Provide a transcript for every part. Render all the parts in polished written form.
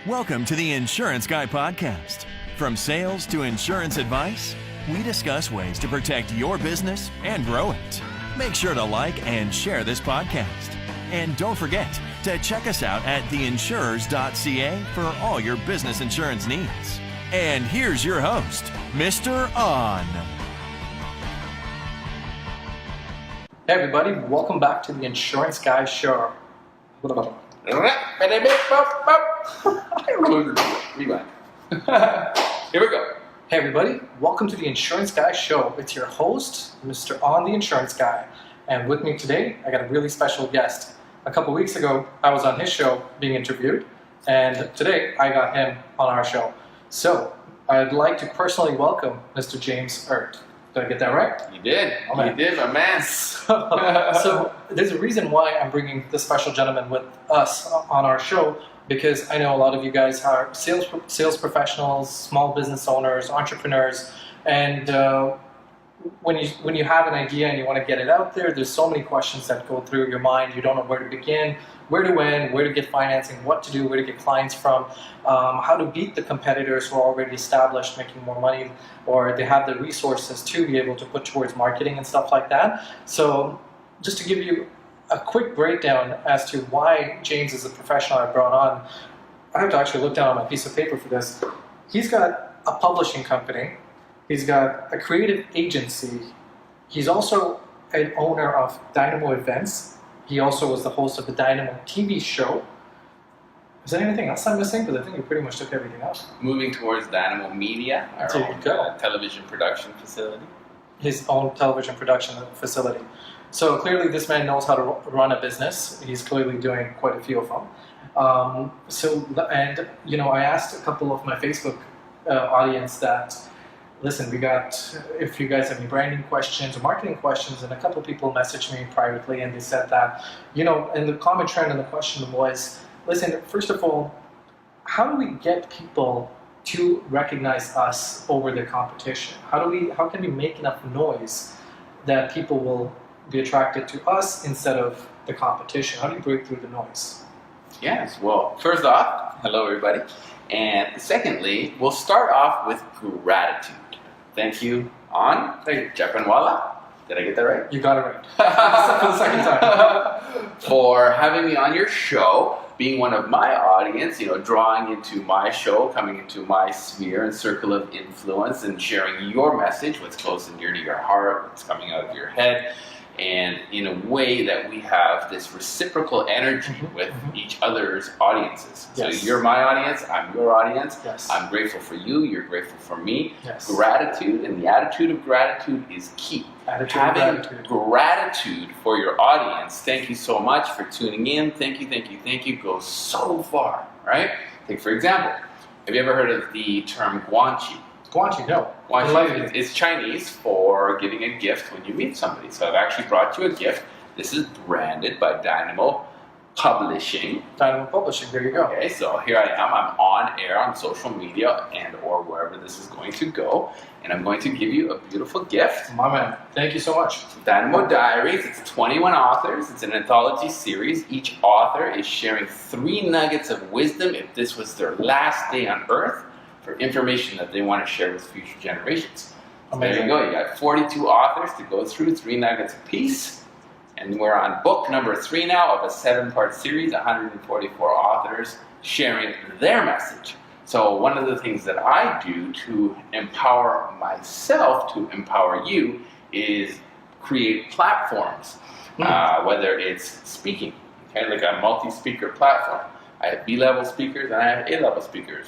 Welcome to the Insurance Guy Podcast. From sales to insurance advice, we discuss ways to protect your business and grow it. Make sure to like and share this podcast. And don't forget to check us out at theinsurers.ca for all your business insurance needs. And here's your host, Mr. Aun. Hey everybody, welcome back to the Insurance Guy Show. Rewind. Here we go. Hey everybody, welcome to the Insurance Guy Show. It's your host, Mr. Aun the Insurance Guy. And with me today, I got a really special guest. A couple weeks ago, I was on his show being interviewed, and today I got him on our show. So, I'd like to personally welcome Mr. James Erdt. Did I get that right? You did. Oh, you did, my man. So there's a reason why I'm bringing this special gentleman with us on our show, because I know a lot of you guys are sales professionals, small business owners, entrepreneurs, and when you have an idea and you want to get it out there, there's so many questions that go through your mind. You don't know where to begin, where to end, where to get financing, what to do, where to get clients from, how to beat the competitors who are already established, making more money, or they have the resources to be able to put towards marketing and stuff like that. So just to give you a quick breakdown as to why James is a professional I brought on, I have to actually look down on my piece of paper for this. He's got a publishing company. He's got a creative agency. He's also an owner of Dynamo Events. He also was the host of the Dynamo TV show. Is there anything else I'm missing? Because I think you pretty much took everything else. Moving towards Dynamo Media, our own television production facility. His own television production facility. So clearly this man knows how to run a business. He's clearly doing quite a few of them. I asked a couple of my Facebook audience that, listen, if you guys have any branding questions or marketing questions, and a couple of people messaged me privately and they said that, and the common trend in the question was, listen, first of all, how do we get people to recognize us over the competition? How can we make enough noise that people will be attracted to us instead of the competition? How do you break through the noise? Yes, well, first off, hello everybody. And secondly, we'll start off with gratitude. Thank you, Aun Japanwala. Did I get that right? You got it right. For the second time. For having me on your show, being one of my audience, drawing into my show, coming into my sphere and circle of influence and sharing your message, what's close and dear to your heart, what's coming out of your head, and in a way that we have this reciprocal energy with each other's audiences. Yes. So you're my audience, I'm your audience. Yes. I'm grateful for you, you're grateful for me. Yes. Gratitude and the attitude of gratitude is key. Having gratitude for your audience, thank you so much for tuning in, thank you, goes so far, right? Take for example, have you ever heard of the term guanxi? Guanxi, no. Guanxi, it's Chinese for giving a gift when you meet somebody. So I've actually brought you a gift. This is branded by Dynamo Publishing. Dynamo Publishing, there you go. Okay, so here I am. I'm on air on social media and or wherever this is going to go. And I'm going to give you a beautiful gift. My man, thank you so much. Dynamo Diaries, it's 21 authors. It's an anthology series. Each author is sharing 3 nuggets of wisdom if this was their last day on Earth, for information that they want to share with future generations. So there you go. You got 42 authors to go through, 3 nuggets apiece. And we're on book number 3 now of a 7-part series, 144 authors sharing their message. So one of the things that I do to empower myself, to empower you, is create platforms, whether it's speaking, okay, like a multi-speaker platform. I have B-level speakers and I have A-level speakers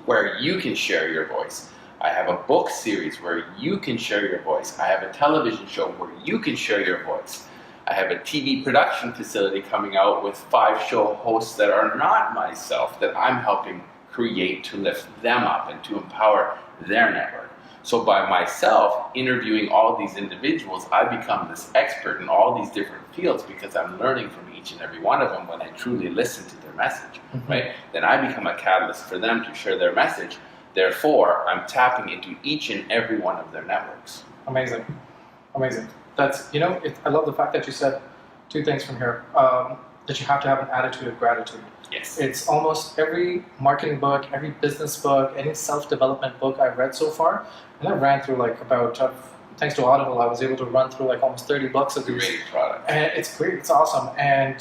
where you can share your voice. I have a book series where you can share your voice. I have a television show where you can share your voice. I have a TV production facility coming out with 5 show hosts that are not myself, that I'm helping create to lift them up and to empower their network. So by myself interviewing all these individuals, I become this expert in all these different fields because I'm learning from each and every one of them when I truly listen to their message, right? Then I become a catalyst for them to share their message. Therefore, I'm tapping into each and every one of their networks. Amazing. That's, I love the fact that you said 2 things from here. that you have to have an attitude of gratitude. Yes. It's almost every marketing book, every business book, any self-development book I've read so far, and I've ran through like about, thanks to Audible, I was able to run through like almost 30 books of these. Great product. And it's great, it's awesome. And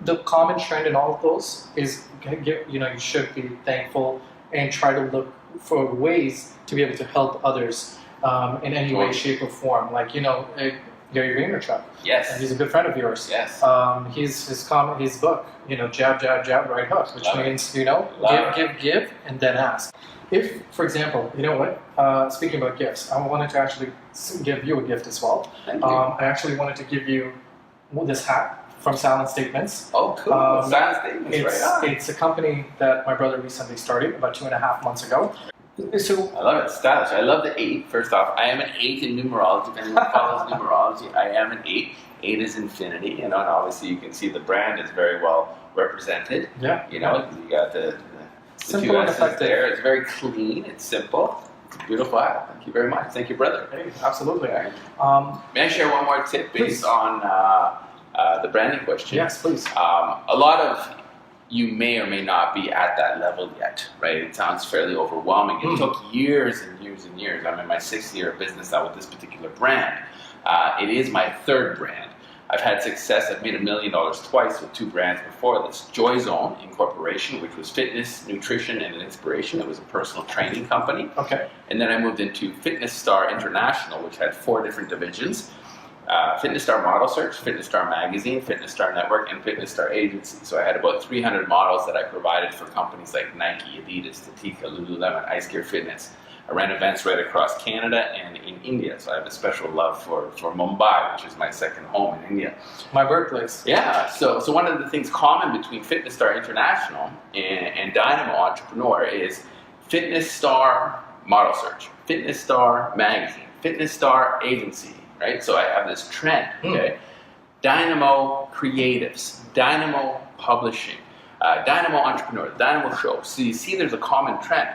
the common trend in all of those is, you should be thankful and try to look for ways to be able to help others in any way, shape, or form. Like, Gary Vaynerchuk. Yes. And he's a good friend of yours. Yes. His book, Jab, Jab, Jab, Right Hook, which means, give, and then ask. If, for example, you know what, speaking about gifts, I wanted to actually give you a gift as well. Thank you. I actually wanted to give you this hat from Silent Statements. Oh, cool. Silent Statements, right on. It's a company that my brother recently started about 2.5 months ago. So I love it. Stylish. I love the 8. First off, I am an 8 in numerology. If anyone follows numerology, I am an 8. 8 is infinity, and obviously you can see the brand is very well represented. Yeah. You got the Simple two and S's effective. there. It's very clean. It's simple. It's a beautiful hat. Thank you very much. Thank you, brother. Hey, absolutely. May I share one more tip based Please. on the branding question? Yes, please. A lot of you may or may not be at that level yet, right? It sounds fairly overwhelming. It took years and years and years. I'm in my 6th year of business now with this particular brand. It is my 3rd brand. I've had success. I've made $1 million twice with 2 brands before this. Joy Zone Incorporation, which was fitness, nutrition, and inspiration. It was a personal training company. Okay. And then I moved into Fitness Star International, which had 4 different divisions. Fitness Star Model Search, Fitness Star Magazine, Fitness Star Network, and Fitness Star Agency. So I had about 300 models that I provided for companies like Nike, Adidas, Tatika, Lululemon, Ice Gear Fitness. I ran events right across Canada and in India. So I have a special love for Mumbai, which is my 2nd home in India. My birthplace. Yeah, so one of the things common between Fitness Star International and Dynamo Entrepreneur is Fitness Star Model Search, Fitness Star Magazine, Fitness Star Agency. Right? So I have this trend, okay? Dynamo Creatives, Dynamo Publishing, Dynamo Entrepreneur, Dynamo Show. So you see there's a common trend.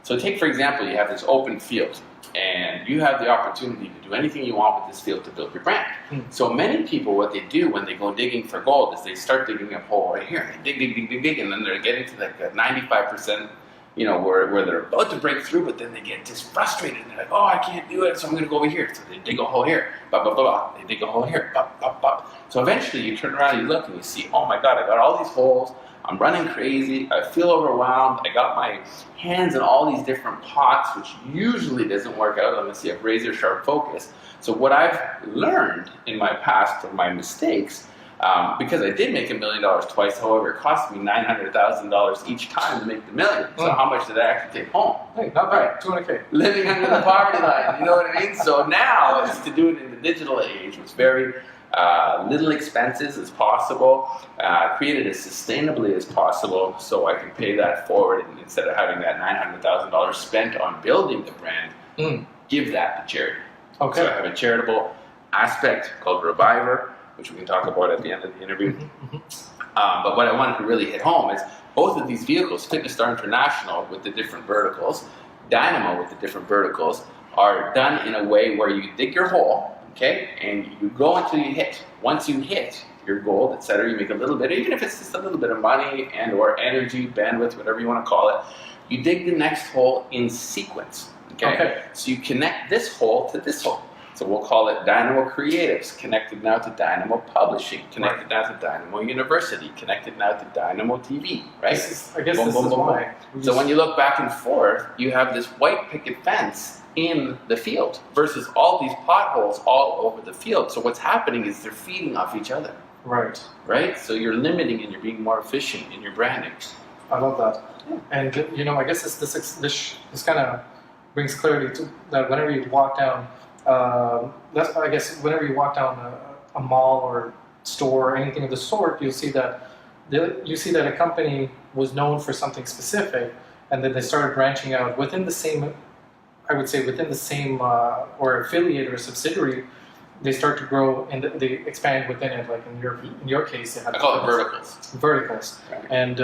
So take, for example, you have this open field, and you have the opportunity to do anything you want with this field to build your brand. So many people, what they do when they go digging for gold is they start digging a hole right here. They dig, and then they're getting to like 95%, where they're about to break through, but then they get just frustrated. And they're like, oh, I can't do it, so I'm going to go over here. So they dig a hole here, blah, blah, blah. They dig a hole here, blah, blah, blah. So eventually you turn around and you look and you see, oh my God, I got all these holes. I'm running crazy. I feel overwhelmed. I got my hands in all these different pots, which usually doesn't work out unless you have razor sharp focus. So what I've learned in my past from my mistakes, because I did make $1 million twice, however, it cost me $900,000 each time to make the million. So how much did I actually take home? Hey, not bad. 200K. Living under the poverty line, you know what I mean? So now is to do it in the digital age, with very little expenses as possible, create it as sustainably as possible, so I can pay that forward, and instead of having that $900,000 spent on building the brand, give that to charity. Okay. So I have a charitable aspect called Reviver, which we can talk about at the end of the interview. But what I wanted to really hit home is both of these vehicles, Fitness Star International with the different verticals, Dynamo with the different verticals, are done in a way where you dig your hole, okay, and you go until you hit. Once you hit your goal, etc., you make a little bit, even if it's just a little bit of money and or energy, bandwidth, whatever you want to call it, you dig the next hole in sequence, okay? So you connect this hole to this hole. So we'll call it Dynamo Creatives, connected now to Dynamo Publishing, connected now to Dynamo University, connected now to Dynamo TV, right? I guess this is why. So when you look back and forth, you have this white picket fence in the field versus all these potholes all over the field. So what's happening is they're feeding off each other. Right. Right? So you're limiting and you're being more efficient in your branding. I love that. And, I guess this kind of brings clarity to that whenever you walk down, whenever you walk down a mall or store or anything of the sort, you'll see that a company was known for something specific, and then they started branching out within the same, or affiliate or subsidiary. they start to grow and they expand within it. Like in your case, they have I call it verticals. Verticals, Right. and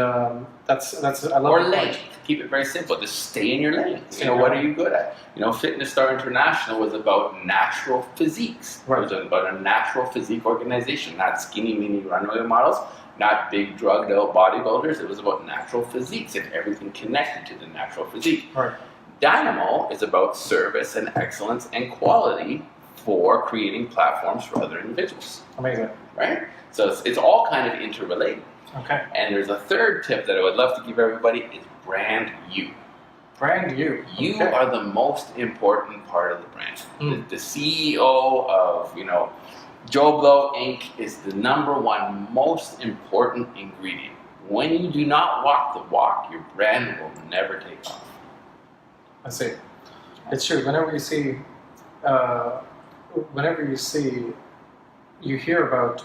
that's I love Or the lane. point. Keep it very simple. Just stay in your lane. Stay in your What lane. are you good at? Fitness Star International was about natural physiques. Right. It was about a natural physique organization, not skinny mini runway models, not big drugged out bodybuilders. It was about natural physiques and everything connected to the natural physique. Right. Dynamo is about service and excellence and quality for creating platforms for other individuals. Amazing. Right? So it's all kind of interrelated. Okay. And there's a third tip that I would love to give everybody is brand you. Brand you. You Okay. are the most important part of the brand. Mm. The CEO of, Joe Blow Inc. is the number one most important ingredient. When you do not walk the walk, your brand will never take off. I see. It's true. Whenever you hear about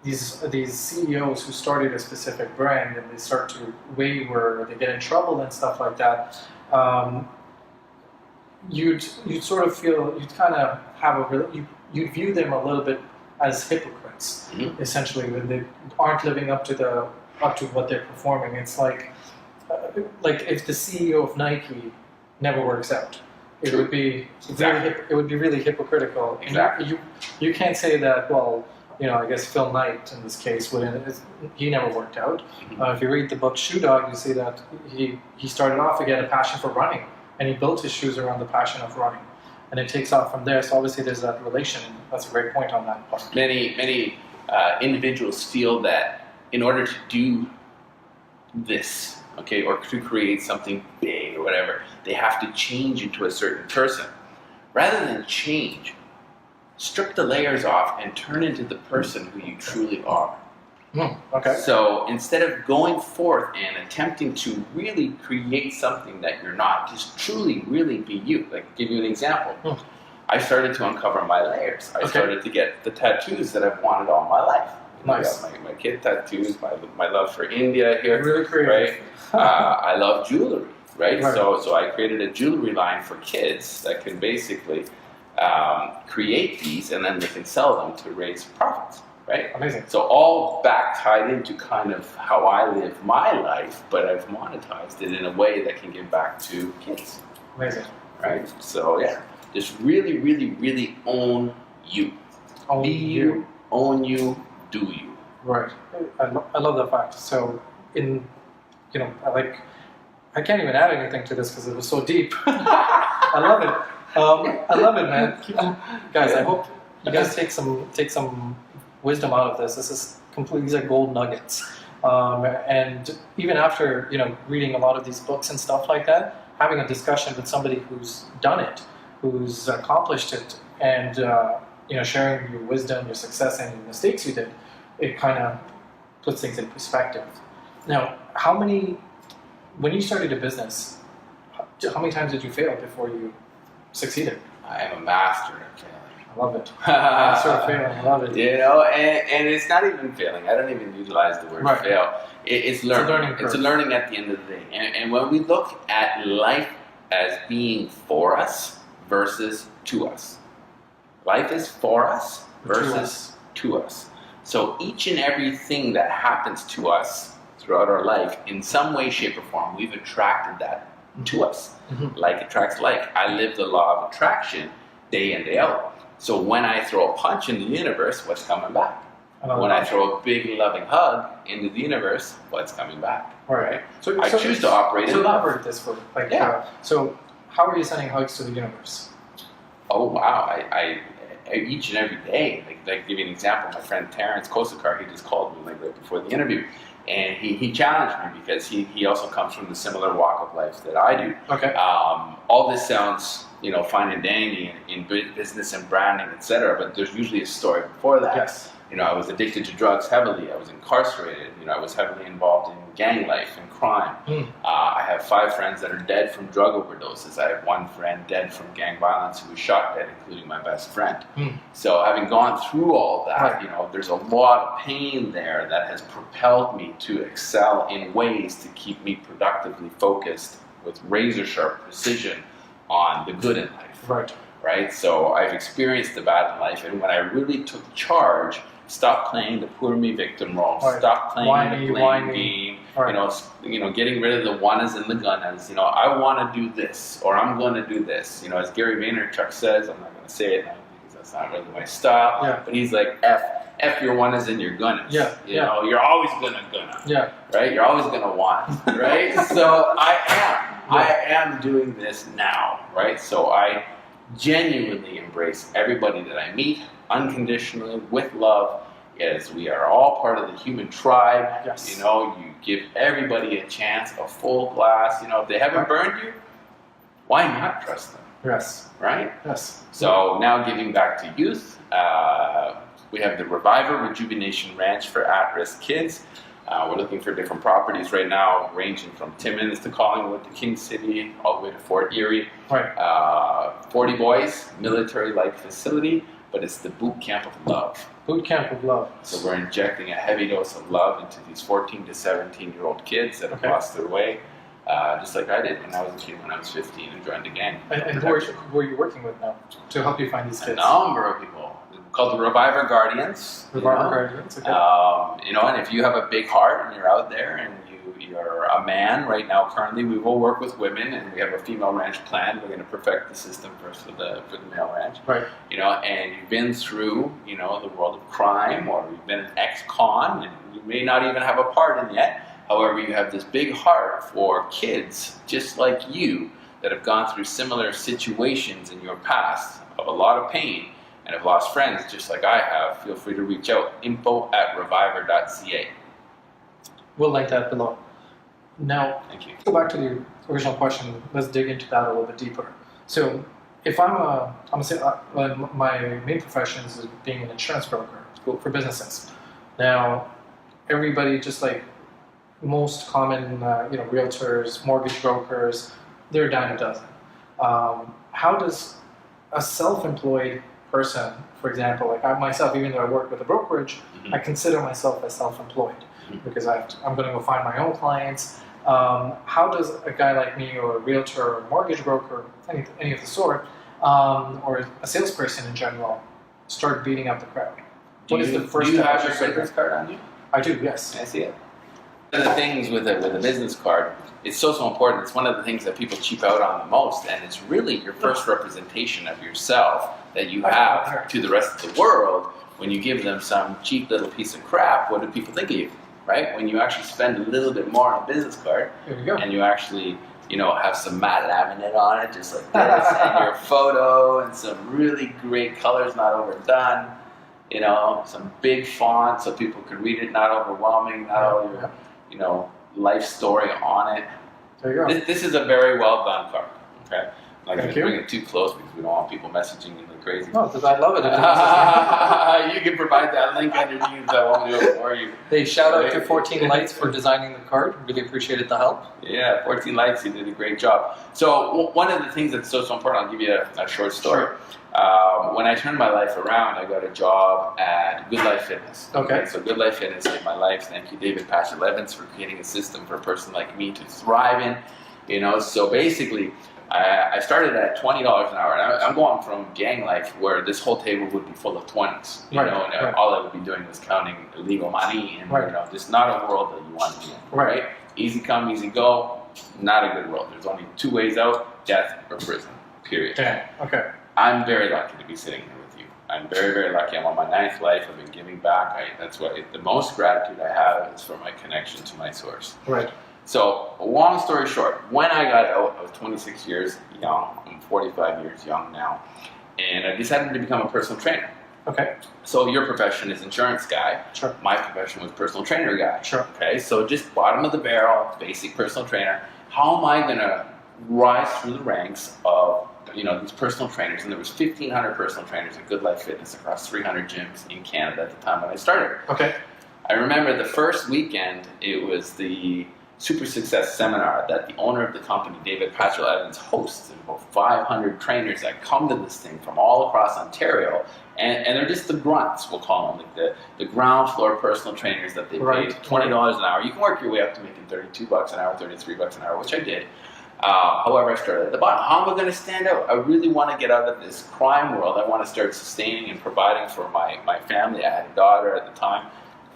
these CEOs who started a specific brand and they start to waver, they get in trouble and stuff like that. You'd sort of feel you'd kind of have you'd view them a little bit as hypocrites, Mhm. essentially, when they aren't living up to what they're performing. It's like if the CEO of Nike never works out, it True. would be Exactly. it would be really hypocritical. And Exactly. you can't say that. Well, I guess Phil Knight in this case he never worked out. Mhm. If you read the book Shoe Dog, you see that he started off, he had a passion for running, and he built his shoes around the passion of running, and it takes off from there. So obviously there's that relation. That's a great point on that part. Many individuals feel that in order to do this, okay, or to create something big or whatever, they have to change into a certain person. Rather than change, strip the layers off and turn into the person who you truly are. Okay. So instead of going forth and attempting to really create something that you're not, just truly, really be you. Like, give you an example. I started to uncover my layers. I started to get the tattoos that I've wanted all my life. Nice. I got my kid tattoos, my love for India here. Really creative. Right? I love jewelry, right? Right. So I created a jewelry line for kids that can basically create these, and then they can sell them to raise profits, right? Amazing. So all back tied into kind of how I live my life, but I've monetized it in a way that can give back to kids, Amazing. right? So yeah, just really, really, really own you. Own Be you. you, own you, do you. Right. I love that fact. So I can't even add anything to this because it was so deep. I love it. I love it, man. Guys, I hope you guys take some wisdom out of this. This is these are gold nuggets. And even after reading a lot of these books and stuff like that, having a discussion with somebody who's done it, who's accomplished it, and sharing your wisdom, your success, and your mistakes you did, it kind of puts things in perspective. Now, when you started a business, how many times did you fail before you succeeded? I am a master at failing. I love it. Master of failing. I love it. And it's not even failing. I don't even utilize the word Right. fail. It's learning. learning curve. It's a learning at the end of the day. And when we look at life as being for us versus to us, life is for us versus to us. So each and everything that happens to us throughout our life, in some way, shape, or form, we've attracted that to us. Mhm. Like attracts like. I live the law of attraction day in, day out. So when I throw a punch in the universe, what's coming back? When I throw a big loving hug into the universe, what's coming back? Right. So I choose to operate So in love. elaborate this for Yeah. so how are you sending hugs to the universe? Oh wow! I each and every day. Like give you an example. My friend Terrence Kosakar, he just called me right before the interview, and he challenged me because he also comes from the similar walk of life that I do. Okay. All this sounds fine and dandy in business and branding, etc. But there's usually a story before that. Yes. I was addicted to drugs heavily. I was incarcerated. I was heavily involved in gang life and crime. I have 5 friends that are dead from drug overdoses. I have 1 friend dead from gang violence who was shot dead, including my best friend. So having gone through all that, Right. there's a lot of pain there that has propelled me to excel in ways to keep me productively focused with razor sharp precision on the good in life. Right. right? So I've experienced the bad in life, and when I really took charge, stopped playing the poor me victim role, Right. stopped playing Why the me? blame game, Right. getting rid of the wannas and the gunnas. I want to do this, or I'm going to do this. As Gary Vaynerchuk says, I'm not going to say it now because that's not really my style. Yeah. But he's like, F your wannas and your gunnas. Yeah. You're always gonna, Yeah. right? You're always gonna want, right? So I am doing this now, right? So I genuinely embrace everybody that I meet unconditionally with love, as we are all part of the human tribe. Yes. You give everybody a chance, a full glass. If they haven't burned you, why not trust them, Yes. right? Yes. So now giving back to youth, we have the Reviver Rejuvenation Ranch for at-risk kids. We're looking for different properties right now, ranging from Timmins to Collingwood to King City, all the way to Fort Erie. Right. 40 boys, military-like facility, but it's the boot camp of love. Boot camp of love. So we're injecting a heavy dose of love into these 14 to 17-year-old kids that have lost their way, just like I did when I was a kid, when I was 15 and joined a gang. And who are you working with now to help you find these kids? A number of people. Called the Reviver Guardians. Reviver Guardians, okay. And if you have a big heart and you're out there and you're a man right now, currently we will work with women, and we have a female ranch planned. We're going to perfect the system first for the male ranch. Right. And you've been through, the world of crime, or you've been an ex-con, and you may not even have a part in yet. However, you have this big heart for kids just like you that have gone through similar situations in your past of a lot of pain and have lost friends just like I have. Feel free to reach out. info@reviver.ca. We'll link that below. Now, Thank you. go back to the original question. Let's dig into that a little bit deeper. So, if my main profession is being an insurance broker for businesses. Now, everybody, just like most common, realtors, mortgage brokers, they're a dime a dozen. How does a self-employed person, for example, like I myself, even though I work with a brokerage, I consider myself as self-employed because I'm going to go find my own clients. How does a guy like me, or a realtor, or a mortgage broker, any of the sort, or a salesperson in general, start beating up the crowd? What is the first? Do you have your business card on you? I do, yes. Can I see it? One of the things with a business card, it's so important. It's one of the things that people cheap out on the most, and it's really your first representation of yourself that you have to the rest of the world. When you give them some cheap little piece of crap, what do people think of you, right? When you actually spend a little bit more on a business card, There you go. and you actually, have some matte laminate on it, just like this, and your photo, and some really great colors, not overdone, some big font so people could read it, not overwhelming, not all your, life story on it. There you go. This is a very well done card, okay? I'm not going Thank to you. bring it too close because we don't want people messaging you like crazy. No, because I love it. You can provide that link underneath. I won't do it for you. Hey, shout out to 14 Lights for designing the card. Really appreciated the help. Yeah, 14 Lights, you did a great job. So one of the things that's so important, I'll give you a short story. When I turned my life around, I got a job at Good Life Fitness. Okay. So Good Life Fitness saved my life. Thank you, David Paschal-Evans, for creating a system for a person like me to thrive in. So basically, I started at $20 an hour. And I'm going from gang life where this whole table would be full of 20s, Right, and right. all I would be doing was counting illegal money, and Right. just not a world that you want to be in. Right. Easy come, easy go. Not a good world. There's only two ways out: death or prison. Period. Damn. Okay. I'm very lucky to be sitting here with you. I'm very, very lucky. I'm on my 9th life. I've been giving back. That's why the most gratitude I have is for my connection to my source. Right. So, long story short, when I got out, I was 26 years young. I'm 45 years young now. And I decided to become a personal trainer. Okay. So your profession is insurance guy. Sure. My profession was personal trainer guy. Sure. Okay, so just bottom of the barrel, basic personal trainer. How am I going to rise through the ranks of these personal trainers? And there was 1,500 personal trainers at Good Life Fitness across 300 gyms in Canada at the time when I started. Okay. I remember the first weekend, it was the Super Success Seminar that the owner of the company, David Paschal-Evans, hosts. There's about 500 trainers that come to this thing from all across Ontario, and they're just the grunts, we'll call them, like the ground floor personal trainers that they Right. paid $20 an hour. You can work your way up to making $32 an hour, $33 an hour, which I did. However, I started at the bottom. How am I going to stand out? I really want to get out of this crime world. I want to start sustaining and providing for my family. I had a daughter at the time,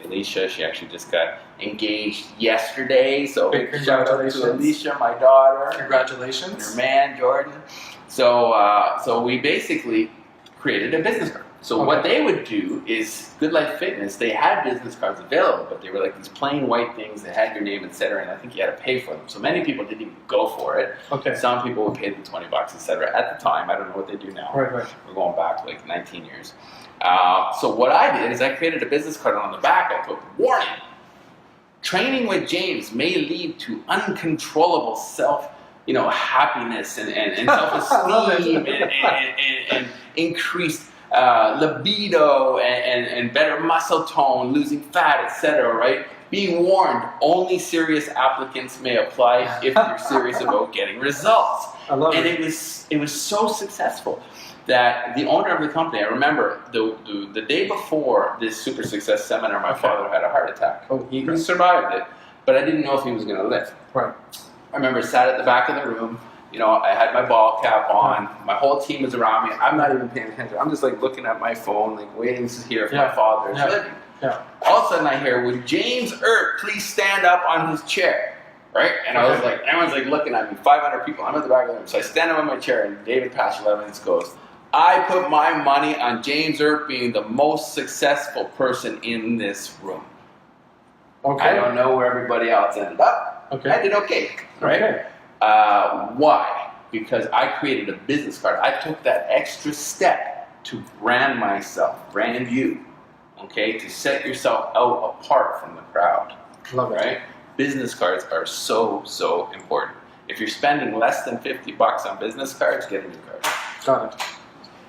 Alicia. She actually just got engaged yesterday. So big shout out to Alicia, my daughter. Congratulations. And her man, Jordan. So we basically created a business card. So what they would do is, Good Life Fitness, they had business cards available, but they were like these plain white things that had your name, etc., and I think you had to pay for them. So many people didn't even go for it. Okay. Some people would pay the $20, etc. At the time. I don't know what they do now. Right. We're going back like 19 years. So what I did is I created a business card, and on the back I put, warning, training with James may lead to uncontrollable happiness and self-esteem and increased libido and better muscle tone, losing fat, etc. Right? Being warned, only serious applicants may apply if you're serious about getting results. I love it. It was so successful that the owner of the company, I remember the day before this Super Success seminar, my father had a heart attack. Oh, he survived it, but I didn't know if he was going to live. Right. I remember sat at the back of the room. I had my ball cap on. My whole team was around me. I'm not even paying attention. I'm just like looking at my phone, like waiting to hear if my father is living. Yeah. All of a sudden I hear, would James Erdt please stand up on his chair? Right? And I was like, everyone's like looking at me, 500 people. I'm at the back of the room. So I stand up on my chair and David Pashalevins goes, I put my money on James Erdt being the most successful person in this room. Okay. I don't know where everybody else ended up. Okay. I did okay. Right? Okay. Why? Because I created a business card. I took that extra step to brand myself, brand you, okay, to set yourself out apart from the crowd. Love it. Right? Business cards are so important. If you're spending less than $50 on business cards, get a new card. Got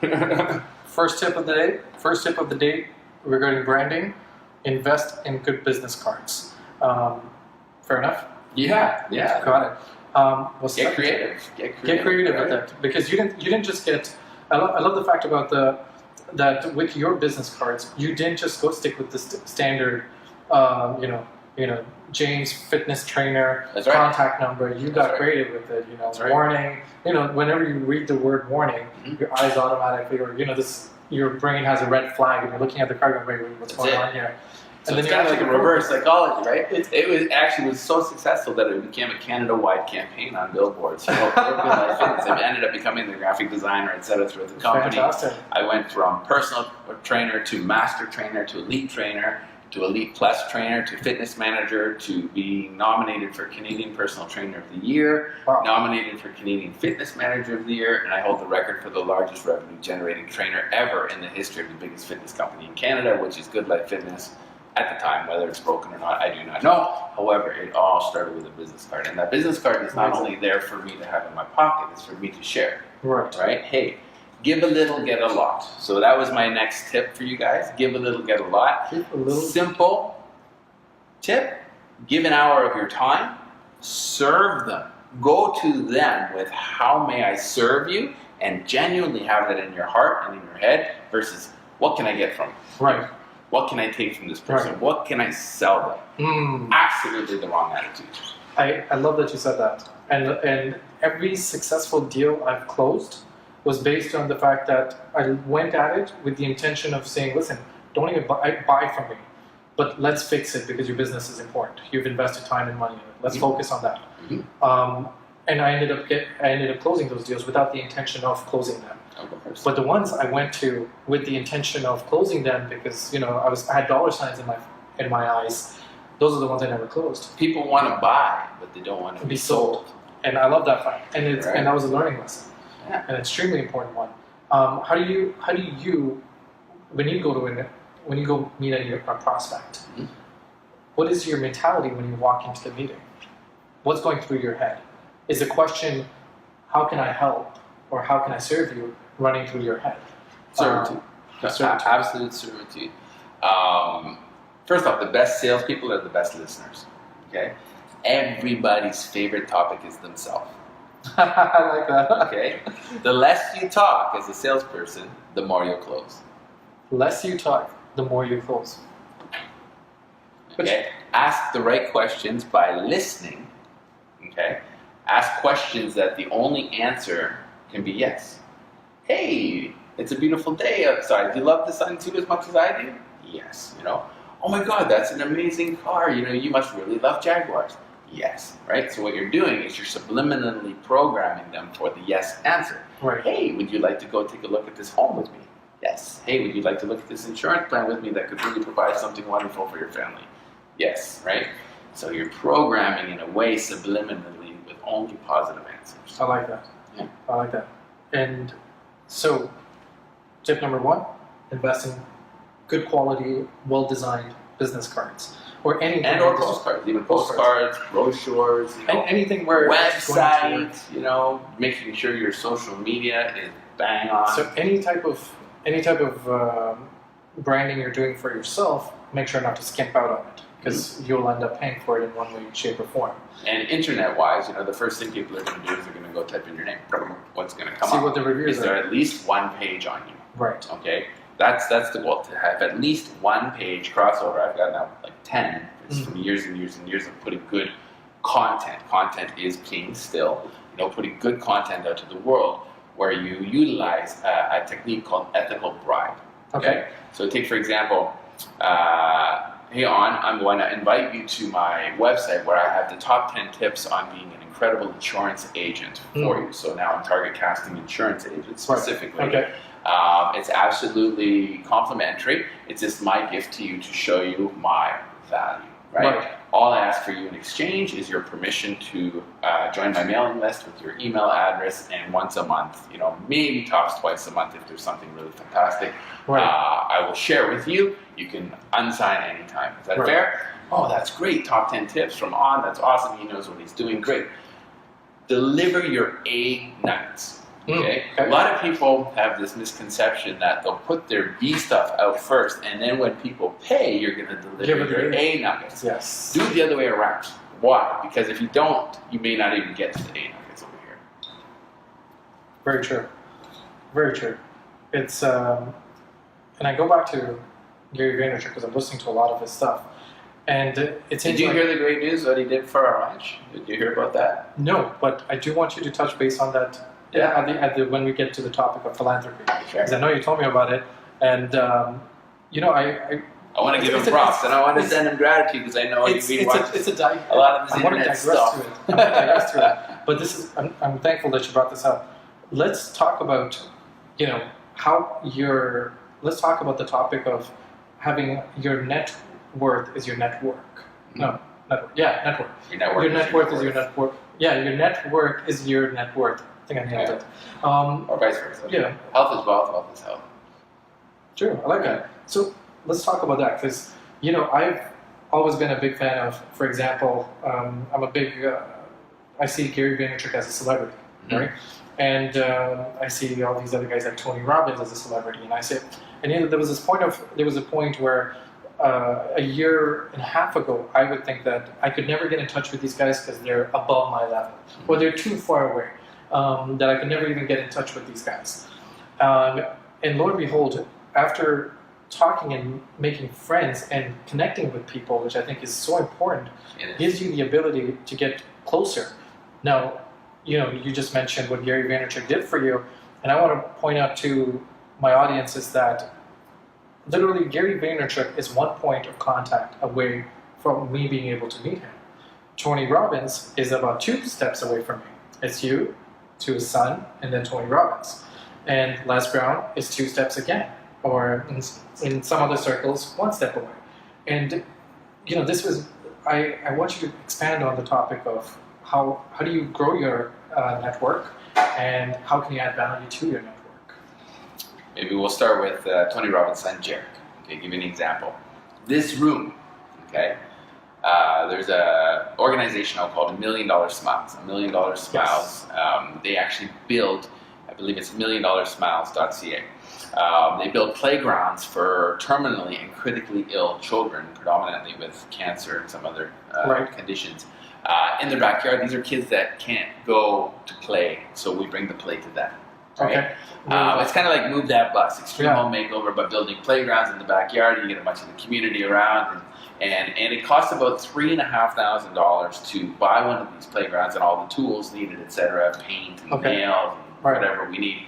it. First tip of the day regarding branding: invest in good business cards. Fair enough. Yeah. Got it. Get creative. Get creative with it, because you didn't just get. I love the fact about that with your business cards, you didn't just go stick with the standard, James fitness trainer contact number. You got creative with it. Warning. Whenever you read the word warning, your eyes automatically, or your brain has a red flag, and you're looking at the card going, wait, what's going on here? So it's kind of like a reverse psychology, right? It was so successful that it became a Canada-wide campaign on billboards. It ended up becoming the graphic designer, etc. throughout the company. Fantastic. I went from personal trainer to master trainer to elite trainer to elite plus trainer to fitness manager to being nominated for Canadian Personal Trainer of the Year, nominated for Canadian Fitness Manager of the Year, and I hold the record for the largest revenue-generating trainer ever in the history of the biggest fitness company in Canada, which is Good Life Fitness. At the time, whether it's broken or not, I do not know. However, it all started with a business card. And that business card is not only there for me to have in my pocket, it's for me to share. Right? Hey, give a little, get a lot. So that was my next tip for you guys. Give a little, get a lot. Simple tip. Give an hour of your time. Serve them. Go to them with how may I serve you, and genuinely have that in your heart and in your head versus what can I get from you? Right. What can I take from this person? What can I sell them? Absolutely the wrong attitude. I love that you said that. And every successful deal I've closed was based on the fact that I went at it with the intention of saying, listen, don't even buy from me, but let's fix it because your business is important. You've invested time and money in it. Let's focus on that. And I ended up closing those deals without the intention of closing them. But the ones I went to with the intention of closing them because I had dollar signs in my eyes, those are the ones I never closed. People want to buy, but they don't want to be sold. And I love that fact. And and that was a learning lesson, an extremely important one. How do you when you go meet a prospect? What is your mentality when you walk into the meeting? What's going through your head? Is the question, how can I help, or how can I serve you, running through your head? Servitude. Absolute servitude. First off, the best salespeople are the best listeners. Okay? Everybody's favorite topic is themselves. I like that. Okay? The less you talk as a salesperson, the more you'll close. The less you talk, the more you close. Okay? Ask the right questions by listening. Okay? Ask questions that the only answer can be yes. Hey, it's a beautiful day outside. Do you love the sun too as much as I do? Yes. Oh my God, that's an amazing car. You must really love Jaguars. Yes, right? So what you're doing is you're subliminally programming them for the yes answer. Right. Hey, would you like to go take a look at this home with me? Yes. Hey, would you like to look at this insurance plan with me that could really provide something wonderful for your family? Yes, right? So you're programming in a way subliminally with only positive answers. I like that. Yeah. I like that. And so, tip number 1, invest in good quality, well-designed business cards. Or anything. Or postcards, even postcards, brochures, anything where website, making sure your social media is bang on. So any type of branding you're doing for yourself, make sure not to skimp out on it, because you'll end up paying for it in one way, shape, or form. And internet-wise, the first thing people are going to do is they're going to go type in your name. What's going to come up? See what the reviews are. Is there at least one page on you? Right. Okay. That's the goal, to have at least one page crossover. I've got now like 10. It's from years and years and years of putting good content. Content is king still. Putting good content out to the world, where you utilize a technique called ethical bribe. Okay. So take, for example, hey Aun, I'm going to invite you to my website where I have the top 10 tips on being an incredible insurance agent for you. So now I'm target casting insurance agents specifically. Right. Okay. It's absolutely complimentary. It's just my gift to you to show you my value, right? All I ask for you in exchange is your permission to join my mailing list with your email address, and once a month, maybe tops twice a month if there's something really fantastic, I will share with you. You can unsign anytime. Is that fair? Oh, that's great. Top 10 tips from Aun. That's awesome. He knows what he's doing. Great. Deliver your A nuggets. Okay. A lot of people have this misconception that they'll put their B stuff out first, and then when people pay, you're going to deliver your A nuggets. Yes. Do it the other way around. Why? Because if you don't, you may not even get to the A nuggets over here. Very true. Very true. It's and I go back to Gary Vaynerchuk because I'm listening to a lot of his stuff, and it seems. Did you hear the great news that he did for our ranch? Did you hear about that? No, but I do want you to touch base on that. Yeah, when we get to the topic of philanthropy, because I know you told me about it, and I want to give him props, and I want to send him gratitude because I know you've been watching a lot of his internet stuff. I want to digress to it, but I'm thankful that you brought this up. Let's talk about let's talk about the topic of having your net worth is your network. No, network. Yeah, network. Your net worth is your network. Yeah, your network is your net worth. I think I nailed it. Or vice versa. Yeah. Health is wealth, wealth is health. True, I like that. So let's talk about that, because I've always been a big fan of, for example, I'm a big, I see Gary Vaynerchuk as a celebrity, right? And I see all these other guys like Tony Robbins as a celebrity, and I say, and there was a point where a year and a half ago, I would think that I could never get in touch with these guys because they're above my level, or they're too far away. That I could never even get in touch with these guys. And lo and behold, after talking and making friends and connecting with people, which I think is so important, gives you the ability to get closer. Now, you just mentioned what Gary Vaynerchuk did for you, and I want to point out to my audience is that literally Gary Vaynerchuk is one point of contact away from me being able to meet him. Tony Robbins is about 2 steps away from me. It's you, to his son, and then Tony Robbins. And Les Brown is 2 steps again, or in some other circles, 1 step away. And this was, I want you to expand on the topic of how do you grow your network, and how can you add value to your network? Maybe we'll start with Tony Robbins' son, Jared. Okay, give you an example. This room, okay, there's an organization called $1 Million Smiles. $1 Million Smiles. Yes. They actually build, I believe it's $1milliondollarsmiles.ca. They build playgrounds for terminally and critically ill children, predominantly with cancer and some other conditions. In their backyard, these are kids that can't go to play, so we bring the play to them. Right? Okay. It's kind of like Move That Bus, extreme home makeover, but building playgrounds in the backyard. You get a bunch of the community around, And it costs about $3,500 to buy one of these playgrounds and all the tools needed, etc., paint and nails and whatever we need.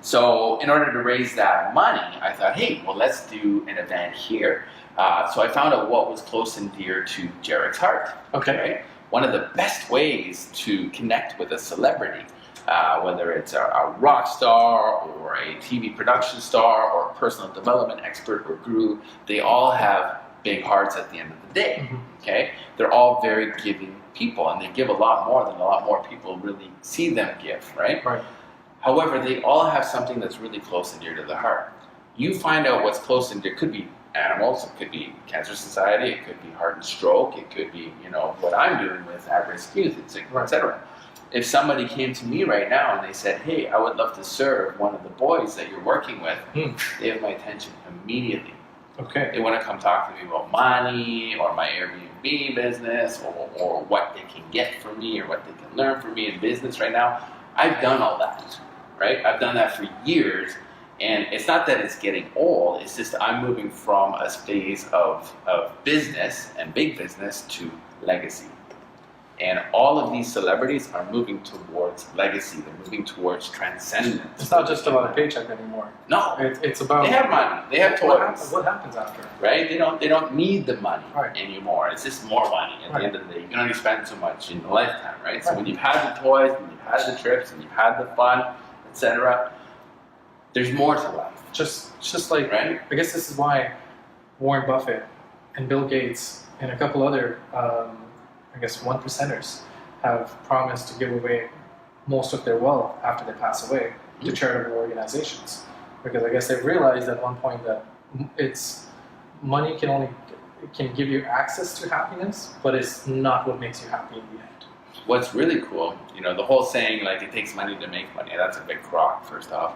So in order to raise that money, I thought, hey, well, let's do an event here. So I found out what was close and dear to Jarek's heart. Okay. One of the best ways to connect with a celebrity, whether it's a rock star or a TV production star or a personal development expert or guru, they all have big hearts at the end of the day. Okay, they're all very giving people, and they give a lot more than a lot more people really see them give. Right. However, they all have something that's really close and dear to the heart. You find out what's close and dear. It could be animals, it could be Cancer Society, it could be heart and stroke, it could be, you know, what I'm doing with at-risk youth, etc. If somebody came to me right now and they said, hey, I would love to serve one of the boys that you're working with, they have my attention immediately. Okay. They want to come talk to me about money or my Airbnb business or what they can get from me or what they can learn from me in business right now. I've done all that, right? I've done that for years. And it's not that it's getting old, it's just I'm moving from a phase of business and big business to legacy. And all of these celebrities are moving towards legacy. They're moving towards transcendence. It's not just about a paycheck anymore. No. It's about... They have money. They have toys. What happens after? Right? They don't need the money anymore. It's just more money at the end of the day. You can only spend so much in a lifetime, right? So when you've had the toys, and you've had the trips, and you've had the fun, etc., there's more to life. Just like, I guess this is why Warren Buffett and Bill Gates and a couple other, I guess, one percenters have promised to give away most of their wealth after they pass away to charitable organizations. Because I guess they've realized at one point that money can give you access to happiness, but it's not what makes you happy in the end. What's really cool, you know, the whole saying, like, it takes money to make money, that's a big crock, first off.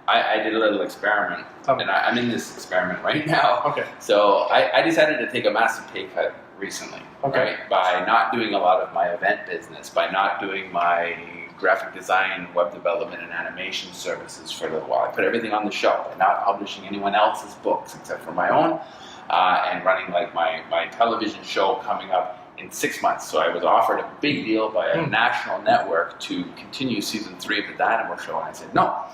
I did a little experiment, and I'm in this experiment right now. Okay. So I decided to take a massive pay cut recently, right? By not doing a lot of my event business, by not doing my graphic design, web development, and animation services for a little while. I put everything on the shelf, by not publishing anyone else's books except for my own, and running like my television show coming up in 6 months. So I was offered a big deal by a national network to continue season 3 of the Dynamo Show, and I said no.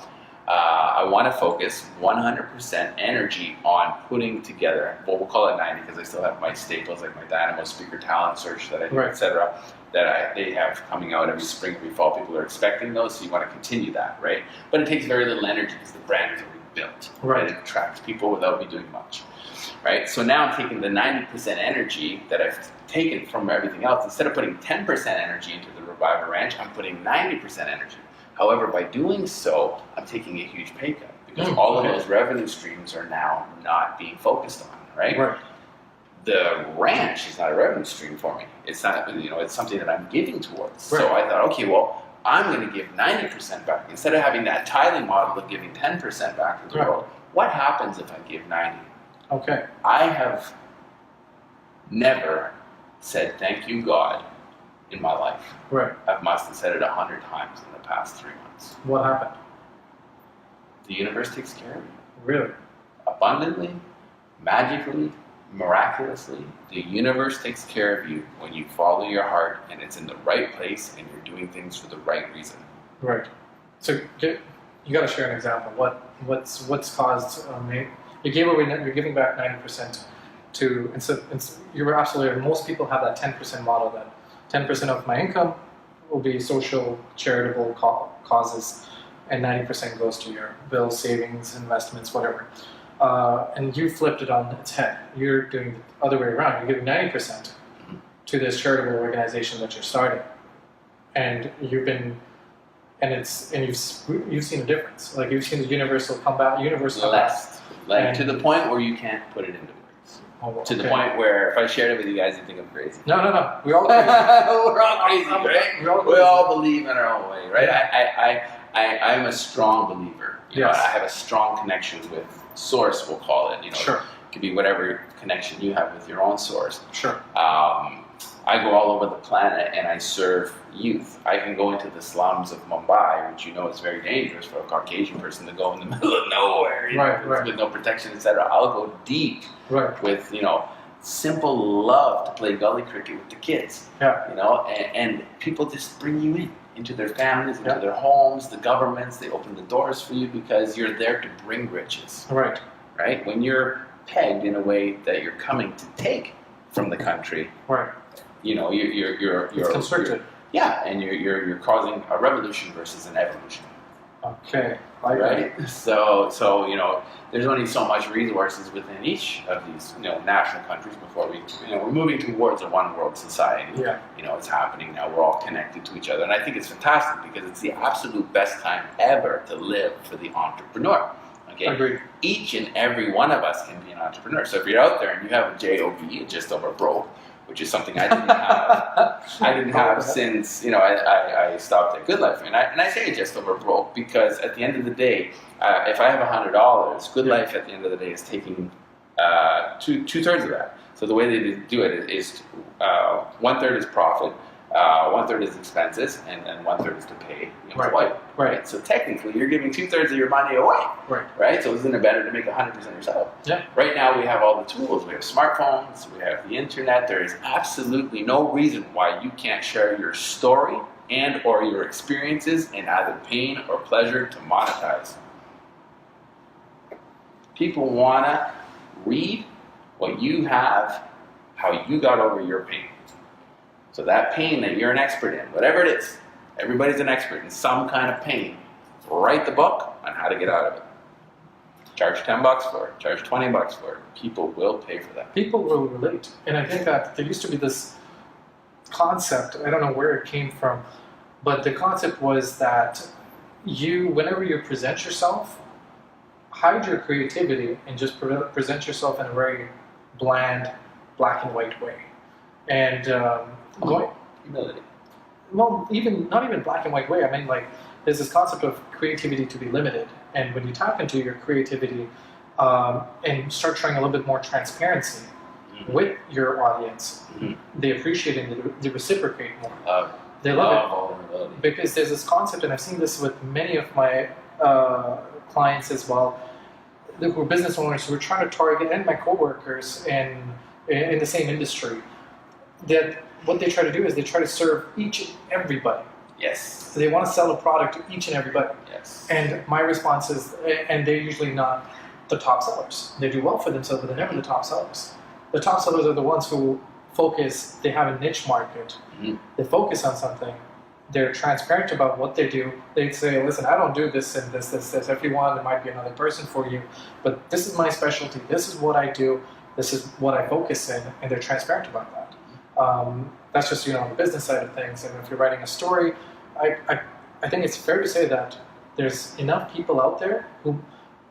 I want to focus 100% energy on putting together, well, we'll call it 90 because I still have my staples like my Dynamo Speaker Talent Search that I do, etc. That they have coming out every spring, every fall. People are expecting those, so you want to continue that, right? But it takes very little energy because the brand is already built, right? It attracts people without me doing much, right? So now I'm taking the 90% energy that I've taken from everything else. Instead of putting 10% energy into the Reviver Ranch, I'm putting 90% energy. However, by doing so, I'm taking a huge pay cut because all of those revenue streams are now not being focused on, right? The ranch is not a revenue stream for me. It's not, you know, it's something that I'm giving towards. So I thought, okay, well, I'm going to give 90% back. Instead of having that tithing model of giving 10% back to the world, what happens if I give 90? Okay. I have never said thank you, God, in my life. I must have said it 100 times in the past 3 months. What happened? The universe takes care of you. Really? Abundantly, magically, miraculously, the universe takes care of you when you follow your heart and it's in the right place and you're doing things for the right reason. Right. So you got to share an example. What's caused? You're giving back 90% to, and so you're absolutely right. Most people have that 10% model that 10% of my income will be social, charitable causes, and 90% goes to your bills, savings, investments, whatever. And you flipped it on its head. You're doing the other way around. You're giving 90% to this charitable organization that you're starting, and you've seen a difference. Like you've seen the universal come back, to the point where you can't put it into words. To the point where if I shared it with you guys, you'd think I'm crazy. No. We all crazy. We're all crazy, right? We all believe in our own way, right? Yeah. I'm a strong believer. You know, I have a strong connection with source, we'll call it. You know, it could be whatever connection you have with your own source. I go all over the planet and I serve youth. I can go into the slums of Mumbai, which you know is very dangerous for a Caucasian person to go in the middle of nowhere, with no protection, etc. I'll go deep with, simple love to play gully cricket with the kids. And people just bring you into their families, into their homes, the governments. They open the doors for you because you're there to bring riches. Right? When you're pegged in a way that you're coming to take from the country, you're it's constricted. And you're causing a revolution versus an evolution. Okay. Right. So there's only so much resources within each of these national countries before we're moving towards a one world society. It's happening now. We're all connected to each other, and I think it's fantastic because it's the absolute best time ever to live for the entrepreneur. Okay. Agreed. Each and every one of us can be an entrepreneur. So if you're out there and you have a job, just over broke, which is something I didn't have. I didn't have since I stopped at Good Life, and I say just over broke because at the end of the day, if I have $100, Good Life at the end of the day is taking two-thirds of that. So the way they do it is 1/3 is profit, 1/3 is expenses, and 1/3 is to pay employee. Right. So technically, you're giving 2/3 of your money away. Right. So isn't it better to make 100% yourself? Right now, we have all the tools. We have smartphones. We have the internet. There is absolutely no reason why you can't share your story and/or your experiences in either pain or pleasure to monetize. People wanna read what you have, how you got over your pain. So that pain that you're an expert in, whatever it is, everybody's an expert in some kind of pain. Write the book on how to get out of it. Charge $10 for it. Charge $20 for it. People will pay for that. People will relate. And I think that there used to be this concept, I don't know where it came from, but the concept was that whenever you present yourself, hide your creativity and just present yourself in a very bland, black and white way. And humility. Well, not even black and white way. I mean, like, there's this concept of creativity to be limited, and when you tap into your creativity and start showing a little bit more transparency with your audience, they appreciate it and they reciprocate more. They love it because there's this concept, and I've seen this with many of my clients as well, who are business owners who are trying to target, and my coworkers in the same industry. That what they try to do is they try to serve each and everybody. Yes. So they want to sell a product to each and everybody. Yes. And my response is, and they're usually not the top sellers. They do well for themselves, but they're never the top sellers. The top sellers are the ones who focus, they have a niche market. They focus on something. They're transparent about what they do. They say, listen, I don't do this and this. If you want, there might be another person for you. But this is my specialty. This is what I do. This is what I focus in. And they're transparent about that. That's just, on the business side of things. And if you're writing a story, I think it's fair to say that there's enough people out there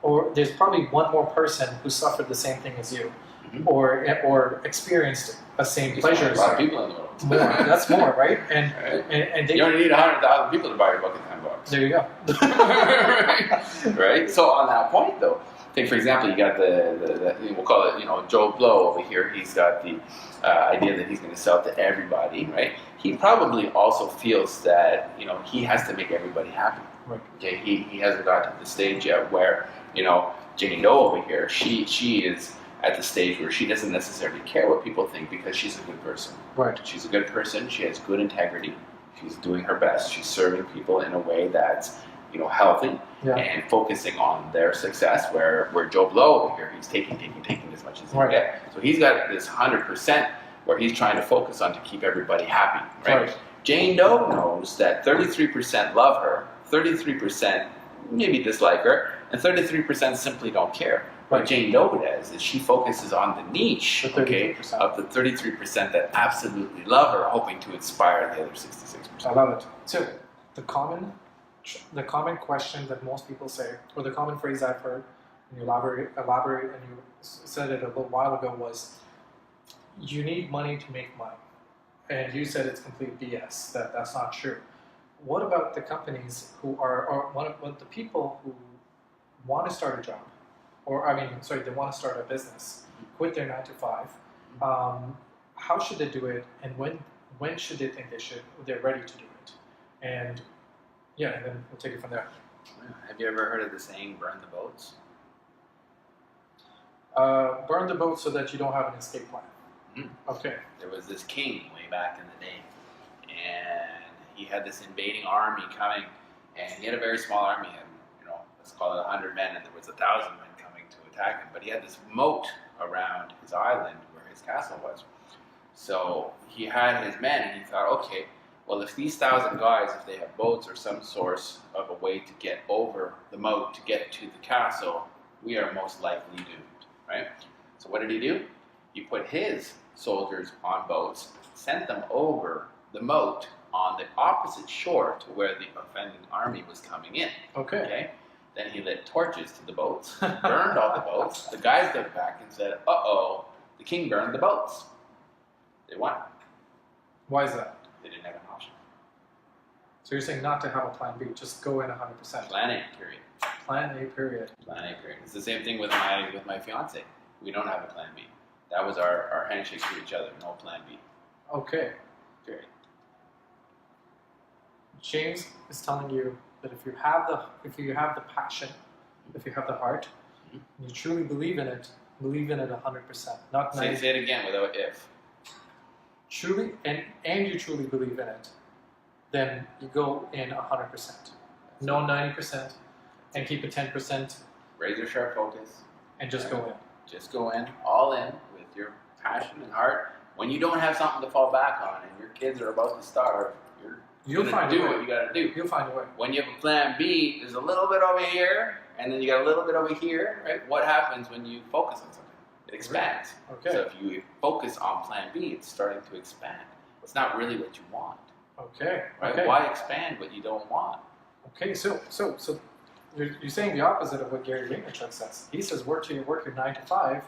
or there's probably one more person who suffered the same thing as you, or experienced the same pleasures. A lot of people in the world. More. That's more, right? And you only need 100,000 people to buy your book at $10. There you go. Right. So on that point, though, take for example, you got the we'll call it Joe Blow over here. He's got the idea that he's going to sell to everybody, right? He probably also feels that he has to make everybody happy. Right. Okay. He hasn't got to the stage yet where Jane Doe over here. She is at the stage where she doesn't necessarily care what people think because she's a good person. Right. She's a good person. She has good integrity. She's doing her best. She's serving people in a way that's healthy and focusing on their success. Where Joe Blow over here, he's taking as much as he can get. So he's got this 100% where he's trying to focus on to keep everybody happy. Right. Jane Doe knows that 33% love her, 33% maybe dislike her, and 33% simply don't care. What Jane Doe does is she focuses on the niche, of the 33% that absolutely love her, hoping to inspire the other 66%. I love it. So the common question that most people say, or the common phrase I've heard, and you elaborate, and you said it a little while ago, was you need money to make money. And you said it's complete BS, that's not true. What about the companies who are, or what the people who want to start a job, they want to start a business, quit their 9 to 5. how should they do it, and when should they think they're ready to do it, and and then we'll take it from there. Have you ever heard of the saying, burn the boats? Burn the boat so that you don't have an escape plan. Mm-hmm. Okay. There was this king way back in the day, and he had this invading army coming, and he had a very small army, and let's call it 100 men, and there was 1,000 men coming to attack him. But he had this moat around his island where his castle was. So he had his men, and he thought, okay, well, if these 1,000 guys, if they have boats or some source of a way to get over the moat to get to the castle, we are most likely doomed, right? So what did he do? He put his soldiers on boats, sent them over the moat on the opposite shore to where the offending army was coming in. Okay. Then he lit torches to the boats, burned all the boats. The guys got back and said, uh-oh, the king burned the boats. They won. Why is that? They didn't have an option. So you're saying not to have a plan B, just go in 100%. Plan A, period. Plan A, period. Plan A, period. It's the same thing with my fiance. We don't have a plan B. That was our handshake to each other. No plan B. Okay. Period. James is telling you that if you have the passion, if you have the heart, and you truly believe in it 100%. Not 90. Say it again without if. Truly, and you truly believe in it, then you go in 100%. No 90%, and keep it 10%, Razor sharp focus. and just go in. Just go in, all in, with your passion and heart. When you don't have something to fall back on and your kids are about to starve, You'll gonna find do a way. what you gotta do. You'll find a way. When you have a plan B, there's a little bit over here, and then you got a little bit over here, right? What happens when you focus on something? It expands. Okay. So if you focus on plan B, it's starting to expand. It's not really what you want, Okay. right? Okay. Why expand what you don't want? Okay. So you're saying the opposite of what Gary Vaynerchuk says. He says work your 9 to 5,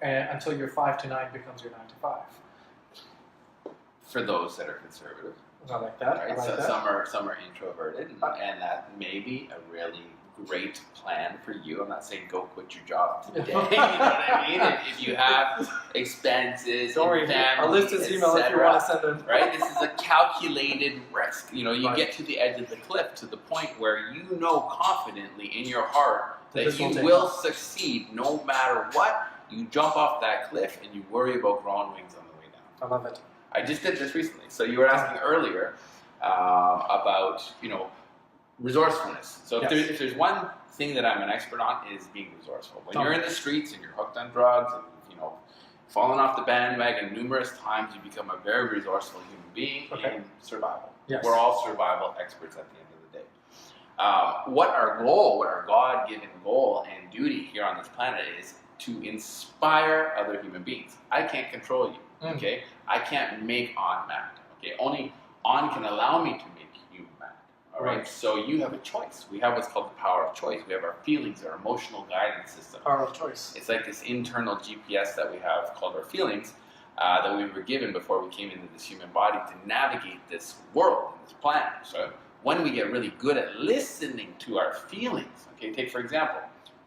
and until your 5 to 9 becomes your 9 to 5. For those that are conservative, I like that. right? I like So that. some are introverted, and that may be a really great plan for you. I'm not saying go quit your job today. You know what I mean? If you have expenses, Don't worry. family, I'll list his email if you want to send him. right? This is a calculated risk. You Right. get to the edge of the cliff to the point where you know confidently in your heart that This you will take will off. succeed no matter what. You jump off that cliff and you worry about growing wings on the way down. I love it. I just did this recently. So you were asking earlier about resourcefulness. So Yes. if there's one thing that I'm an expert on, is being resourceful. When Tell you're me. in the streets and you're hooked on drugs and fallen off the bandwagon numerous times, you become a very resourceful human being Okay. in survival. Yes. We're all survival experts at the end of the day. What our God-given goal and duty here on this planet is to inspire other human beings. I can't control you. Okay, I can't make On mad. Okay, only On can allow me to make you mad. All right. Right. So you have a choice. We have what's called the power of choice. We have our feelings, our emotional guidance system. Power of choice. It's like this internal GPS that we have called our feelings that we were given before we came into this human body to navigate this world, this planet. So when we get really good at listening to our feelings, okay, take for example,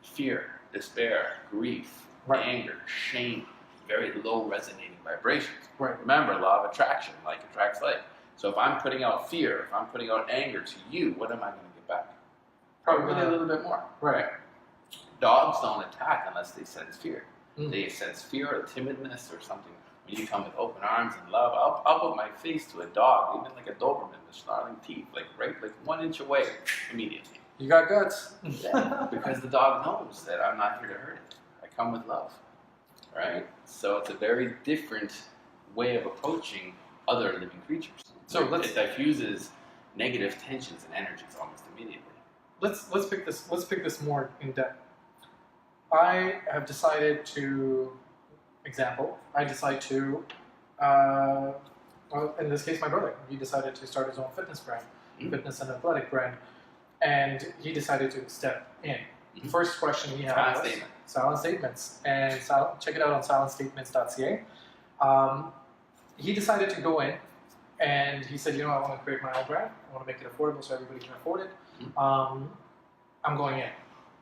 fear, despair, grief, Right. anger, shame, very low resonating vibrations. Right. Remember, law of attraction, like attracts like. So if I'm putting out fear, if I'm putting out anger to you, what am I going to get back? Probably a little bit more. Right. Dogs don't attack unless they sense fear. Mm. They sense fear or timidness or something. When you come with open arms and love, I'll put my face to a dog, even like a Doberman with snarling teeth, like 1 inch away immediately. You got guts. Yeah, because the dog knows that I'm not here to hurt it. I come with love, right? So it's a very different way of approaching other living creatures. So it diffuses negative tensions and energies almost immediately. Let's pick this more in depth. I have decided to, I decide to, well, in this case, my brother. He decided to start his own fitness brand, fitness and athletic brand, and he decided to step in. The first question he had was silent statements, and check it out on silentstatements.ca. He decided to go in, and he said, I want to create my own brand. I want to make it affordable so everybody can afford it. I'm going in.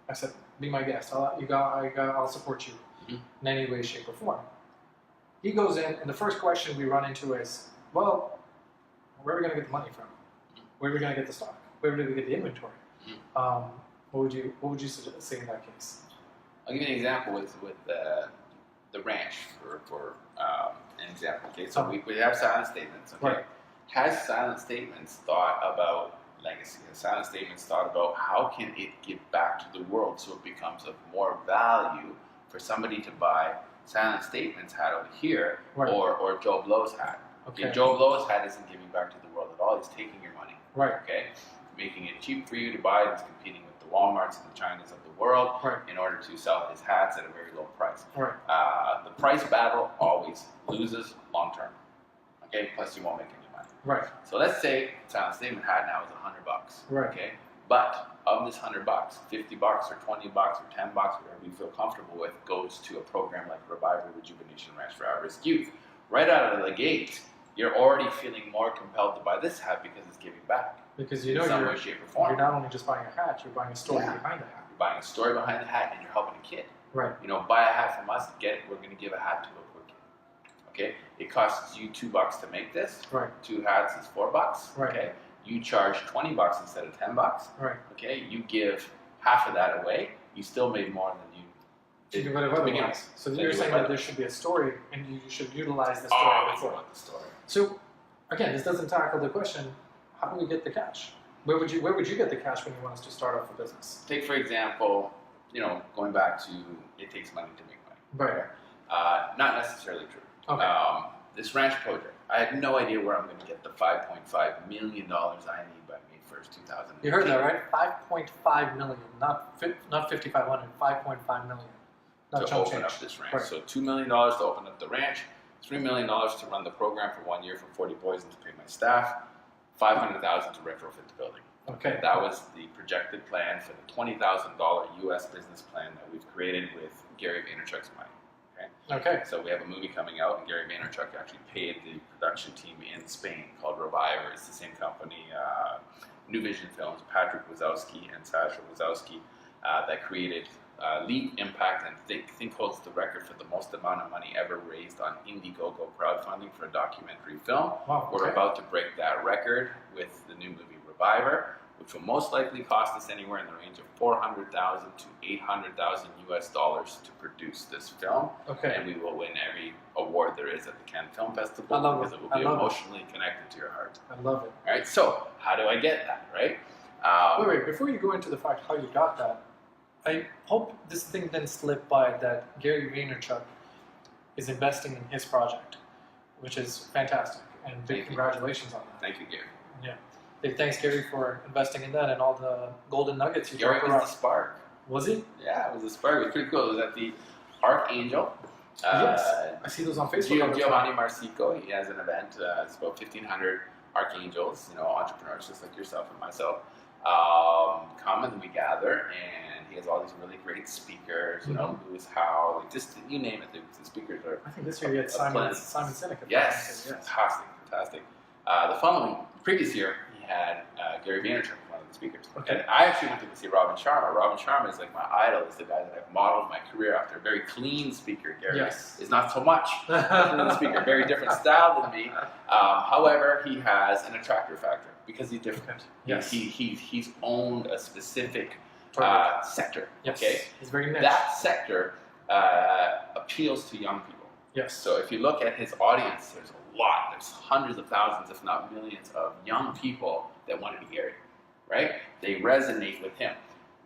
I said, be my guest. I'll support you in any way, shape, or form. he goes in, and the first question we run into is, well, where are we going to get the money from? Where are we going to get the stock? Where do we get the inventory? What would you say in that case? I'll give you an example with the ranch for an example. Okay, so we have silent statements. Okay, Right. Has silent statements thought about legacy? Has silent statements thought about how can it give back to the world so it becomes of more value for somebody to buy silent statements hat over here, Right. or Joe Blow's hat? Okay. Joe Blow's hat isn't giving back to the world at all. He's taking your money. Right. Okay, making it cheap for you to buy. He's competing with the Walmarts and the Chinas of the world Right. in order to sell his hats at a very low price. Right. The price battle always loses long term. Okay, plus you won't make any money. Right. So let's say silent statement hat now is $100. Right. Okay, but of this $100, $50 or $20 or $10, whatever you feel comfortable with, goes to a program like Revival Rejuvenation Ranch for at-risk youth. Right out of the gate, you're already feeling more compelled to buy this hat because it's giving back. Because you in know some you're way, shape, or form. You're not only just buying a hat, you're buying a story Yeah. behind the hat. You're buying a story behind the hat, and you're helping a kid. Right. You know, buy a hat from us. Get it. We're going to give a hat to a poor kid. Okay. It costs you $2 to make this. Right. 2 hats is $4. Right. Okay. You charge $20 instead of $10. Right. Okay. You give half of that away. You still made more than you did You would have to begin otherwise. with. So Than you're you saying would that there should be a story, and you should utilize the story always before. want the story. So again, this doesn't tackle the question: how do we get the cash? Where would you get the cash when you want us to start off a business? Take for example, going back to it takes money to make money. Right. Not necessarily true. Okay. This ranch project, I had no idea where I'm going to get the $5.5 million I need by May 1st, 2018. You heard that right? 5.5 million, not 5,500. 5.5 million. Not To chump open change. up this ranch. Right. So $2 million to open up the ranch, $3 million to run the program for 1 year for 40 boys and to pay my staff, $500,000 to retrofit the building. Okay. That was the projected plan for the $20,000 US business plan that we've created with Gary Vaynerchuk's money. Okay. So we have a movie coming out, and Gary Vaynerchuk actually paid the production team in Spain called Reviver. It's the same company, New Vision Films, Patrick Wazowski and Sasha Wazowski, that created Leap, Impact, and Think holds the record for the most amount of money ever raised on Indiegogo crowdfunding for a documentary film. Wow, We're okay. about to break that record with the new movie Reviver, which will most likely cost us anywhere in the range of $400,000 to $800,000 US dollars to produce this film. Okay. And we will win every award there is at the Cannes Film Festival I love because it. it will I be love it. emotionally connected to your heart. I love it. All right. So how do I get that? Right. Wait. Before you go into the fact how you got that, I hope this thing didn't slip by that Gary Vaynerchuk is investing in his project, which is fantastic, and big Thank you. congratulations on that. Thank you, Gary. Yeah. Big thanks, Gary, for investing in that and all the golden nuggets you Gary dropped was around. the spark. Was he? Yeah, it was a spark. It was pretty cool. It was at the Archangel. Yes. I see those on Facebook. all the time. Giovanni Marsico, he has an event. It's about 1,500 archangels, entrepreneurs just like yourself and myself, come and we gather, and he has all these really great speakers, Lewis Howe, just you name it, the speakers are. I think this year you had Simon Sinek. Yes, fantastic. The previous year, he had Gary Vaynerchuk, one of the speakers. Okay. And I actually went to go see Robin Sharma. Robin Sharma is like my idol, is the guy that I've modeled my career after. A very clean speaker. Gary Yes. is not so much a clean speaker, very different style than me. However, he has an attractor factor because he's different. Yes. He's owned a specific sector. Yes. Okay. He's very niche. That sector appeals to young people. Yes. So if you look at his audience, there's a lot. There's hundreds of thousands, if not millions, of young people that want to be Gary, right? They resonate with him.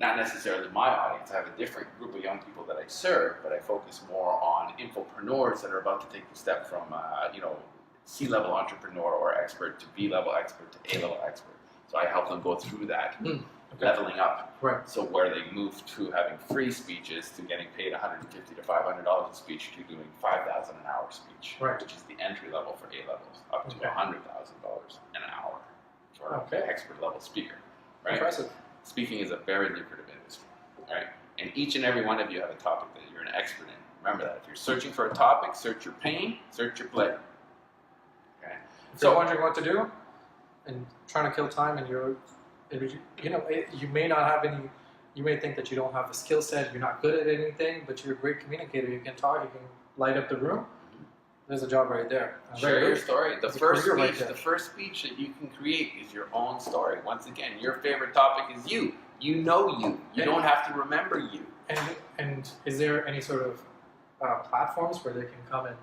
Not necessarily my audience. I have a different group of young people that I serve, but I focus more on infopreneurs that are about to take the step from, C-level entrepreneur or expert to B-level expert to A-level expert. So I help them go through that leveling up. Right. So where they move to having free speeches to getting paid $150 to $500 a speech to doing $5,000 an hour speech, Right. which is the entry level for A levels, up to Okay. $100,000 an hour for Okay. an expert level speaker. Right. Impressive. Speaking is a very lucrative industry. All right. And each and every one of you have a topic that you're an expert in. Remember that. If you're searching for a topic, search your pain, search your pleasure. Okay. If you're wondering what to do and trying to kill time, and you may not have any, you may think that you don't have the skill set, you're not good at anything, but you're a great communicator. You can talk, you can light up the room. There's a job right there. Share your story. The It's a first career right speech, there. the first speech that you can create is your own story. Once again, your favorite topic is you. You know you. You don't have to remember you. And is there any sort of platforms where they can come and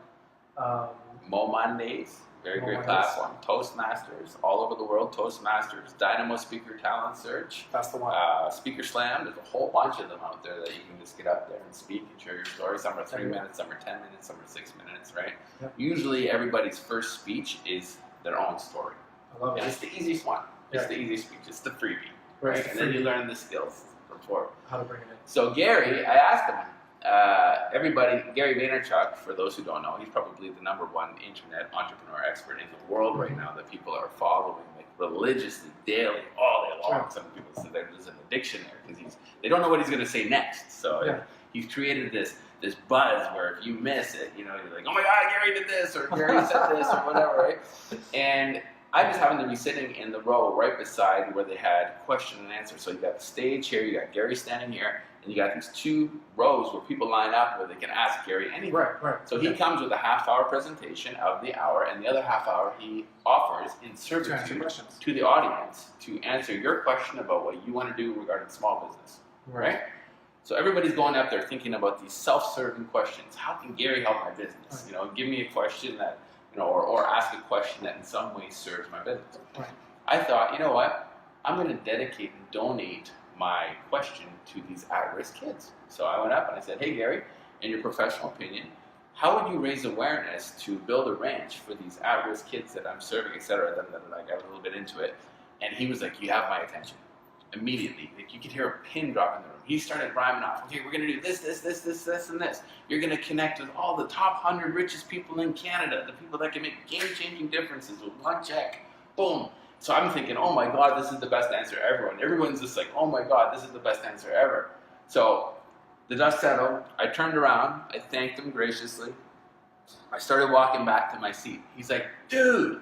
Mo Mondays, very great Mondays. platform. Toastmasters, all over the world. Toastmasters, Dynamo Speaker Talent Search, pass the one? Speaker Slam. There's a whole bunch of them out there that you can just get up there and speak and share your story. Some are 3 minutes, some are 10 minutes, some are 6 minutes, right? Yep. Usually everybody's first speech is their own story. I love And it. it's the easiest one. It's Yeah. the easiest speech. It's the freebie. Right. And then you learn the skills before. How to bring it in. So Gary, I asked him, Gary Vaynerchuk, for those who don't know, he's probably the #1 internet entrepreneur expert in the world right now that people are following like religiously, daily, all day long. Sure. Some people say there's an addiction there because they don't know what he's going to say next. So Yeah. he's created this buzz where if you miss it, you're like, oh my God, Gary did this, or Gary said this, or whatever, right? And I just happened to be sitting in the row right beside where they had question and answer. So you got the stage here, you got Gary standing here, and you got these 2 rows where people line up where they can ask Gary anything. Right. So he comes with a half-hour presentation of the hour, and the other half hour he offers in To service answer questions. to the audience to answer your question about what you want to do regarding small business, right? So everybody's going up there thinking about these self-serving questions. How can Gary help my business? Right. Give me a question that, or ask a question that in some way serves my business. Right. I thought, you know what? I'm going to dedicate and donate my question to these at-risk kids. So I went up and I said, hey Gary, in your professional opinion, how would you raise awareness to build a ranch for these at-risk kids that I'm serving, etc.? Then I got a little bit into it. And he was like, you have my attention. Immediately. Like you could hear a pin drop in the room. He started rhyming off, okay, we're going to do this, and this. You're going to connect with all the top 100 richest people in Canada, the people that can make game-changing differences with one check. Boom. So I'm thinking, oh my God, this is the best answer ever. And everyone's just like, oh my God, this is the best answer ever. So the dust settled. I turned around. I thanked him graciously. I started walking back to my seat. He's like, dude,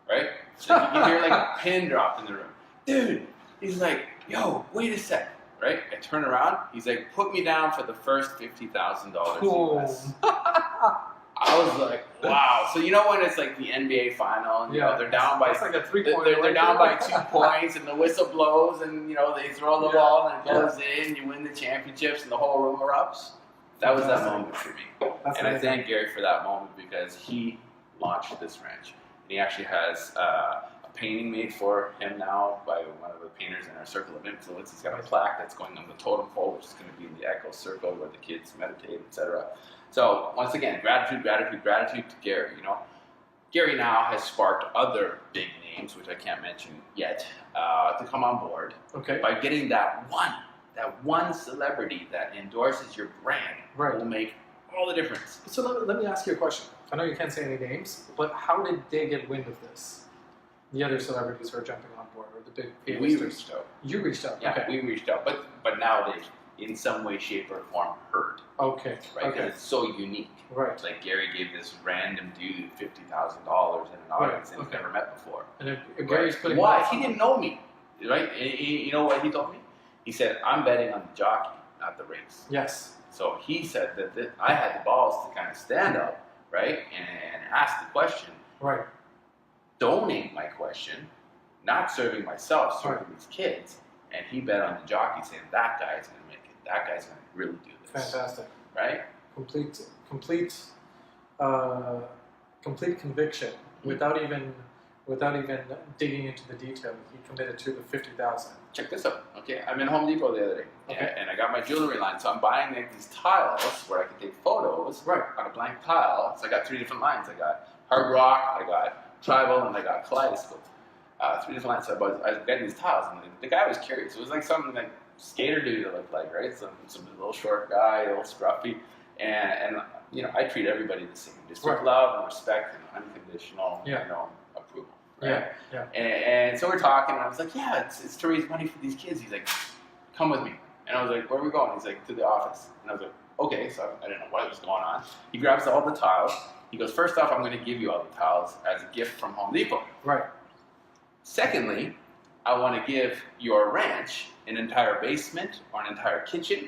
right? So you can hear like a pin drop in the room. Dude, he's like, yo, wait a sec, right? I turn around. He's like, put me down for the first $50,000 US. I was like, wow. So when it's like the NBA final, and they're down by It's like a 3-point. they're down by 2 points, and the whistle blows, and they throw the ball, and it goes in. You win the championships, and the whole room erupts. That was that moment for me, and I thank Gary for that moment because he launched this ranch. And he actually has a painting made for him now by one of the painters in our circle of influence. He's got a plaque that's going on the totem pole, which is going to be in the echo circle where the kids meditate, etc. So once again, gratitude to Gary. Gary now has sparked other big names, which I can't mention yet, to come on board. Okay. By getting that one celebrity that endorses your brand will make all the difference. So let me ask you a question. I know you can't say any names, but how did they get wind of this? The other celebrities who are jumping on board, or the big We A-listers? reached out. You reached out. Yeah, Okay. we reached out, but now they've in some way, shape, or form heard, Okay. right? Okay. Because it's so unique. Right. Like Gary gave this random dude $50,000 in an audience that he's Okay. never met before. And if Gary's putting Why? that He didn't know me, right? And you know what he told me? He said, "I'm betting on the jockey, not the race." Yes. So he said that I had the balls to kind of stand up, right, and ask the question, Right. donate my question, not serving myself, serving these kids. And he bet on the jockey, saying that guy's going to make it. That guy's going to really do this. Fantastic. Right? Complete conviction without even digging into the detail. He committed to the 50,000. Check this out. Okay, I'm in Home Depot the other day, Okay. and I got my jewelry line, so I'm buying like these tiles where I can take photos Right. on a blank tile. So I got 3 different lines. I got hard rock, I got tribal, and I got kaleidoscope. 3 different lines. So I was getting these tiles, and the guy was curious. It was like something like skater dude it looked like, right? Some little short guy, a little scruffy, and I treat everybody the same, just with Right. love and respect and unconditional, approval. Right? Yeah. And so we're talking, and I was like, yeah, it's to raise money for these kids. He's like, come with me. And I was like, where are we going? He's like, to the office. And I was like, okay. So I didn't know what was going on. He grabs all the tiles. He goes, first off, I'm going to give you all the tiles as a gift from Home Depot. Right. Secondly, I want to give your ranch an entire basement or an entire kitchen,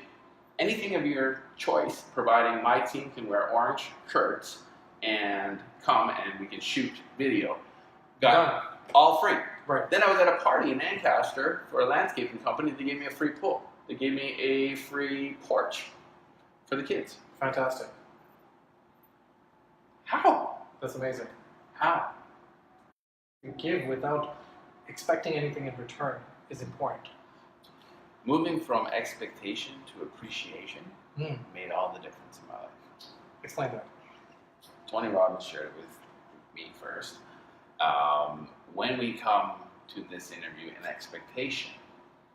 anything of your choice, providing my team can wear orange shirts and come and we can shoot video. Done. Got all free. Right. Then I was at a party in Ancaster for a landscaping company. They gave me a free pool. They gave me a free porch for the kids. Fantastic. How? That's amazing. How? You give without expecting anything in return is important. Moving from expectation to appreciation Mm. made all the difference in my life. Explain that. Tony Robbins shared it with me first. When we come to this interview in expectation,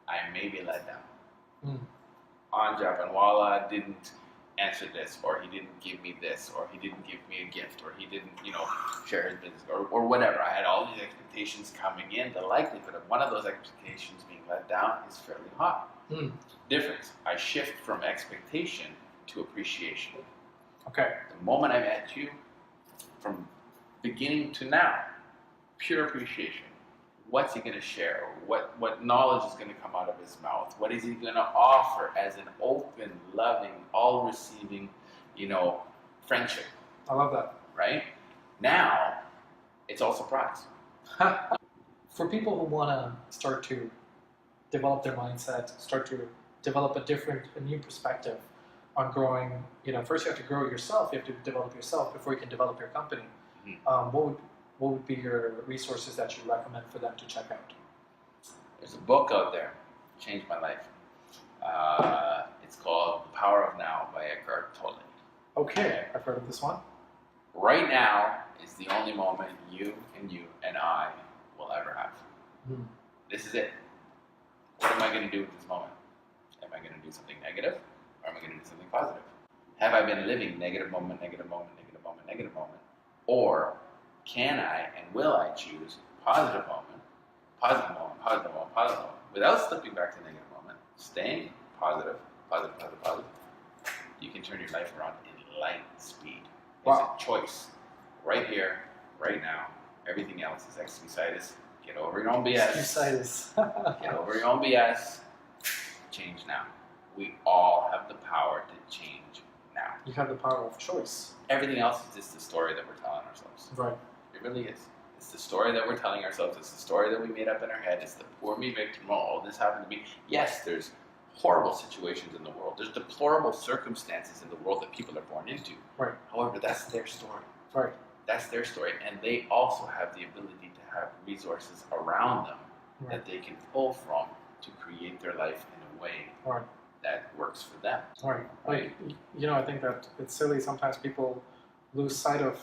I may be let down. Mm. Aun Japanwala didn't answer this, or he didn't give me this, or he didn't give me a gift, or he didn't, share his business, or whatever. I had all these expectations coming in. The likelihood of one of those expectations being let down is fairly high. Mm. Difference. I shift from expectation to appreciation. Okay. The moment I met you, from beginning to now, pure appreciation. What's he going to share? What knowledge is going to come out of his mouth? What is he going to offer as an open, loving, all-receiving, friendship? I love that. Right? Now, it's all surprise. For people who want to start to develop their mindset, start to develop a new perspective on growing, first you have to grow yourself, you have to develop yourself before you can develop your company. Mm-hmm. What would be your resources that you recommend for them to check out? There's a book out there, changed my life. It's called The Power of Now by Erdt. Okay, I've heard of this one. Right now is the only moment you and I will ever have. Hmm. This is it. What am I going to do with this moment? Am I going to do something negative, or am I going to do something positive? Have I been living negative moment, negative moment, negative moment, negative moment? Or can I and will I choose positive moment, positive moment, positive moment, positive moment, without slipping back to negative moment, staying positive, positive, positive, positive? You can turn your life around in light speed. Wow. It's a choice. Right here, right now. Everything else is excusitis. Get over your own BS. Excusitis. Get over your own BS. Change now. We all have the power to change now. You have the power of choice. Everything else is just the story that we're telling ourselves. Right. It really is. It's the story that we're telling ourselves. It's the story that we made up in our head. It's the poor me victim. Oh, this happened to me. Yes, there's horrible situations in the world. There's deplorable circumstances in the world that people are born into. Right. However, that's their story. Right. That's their story. And they also have the ability to have resources around them Right. that they can pull from to create their life in a way Right. that works for them. Right. Like, I think that it's silly sometimes people lose sight of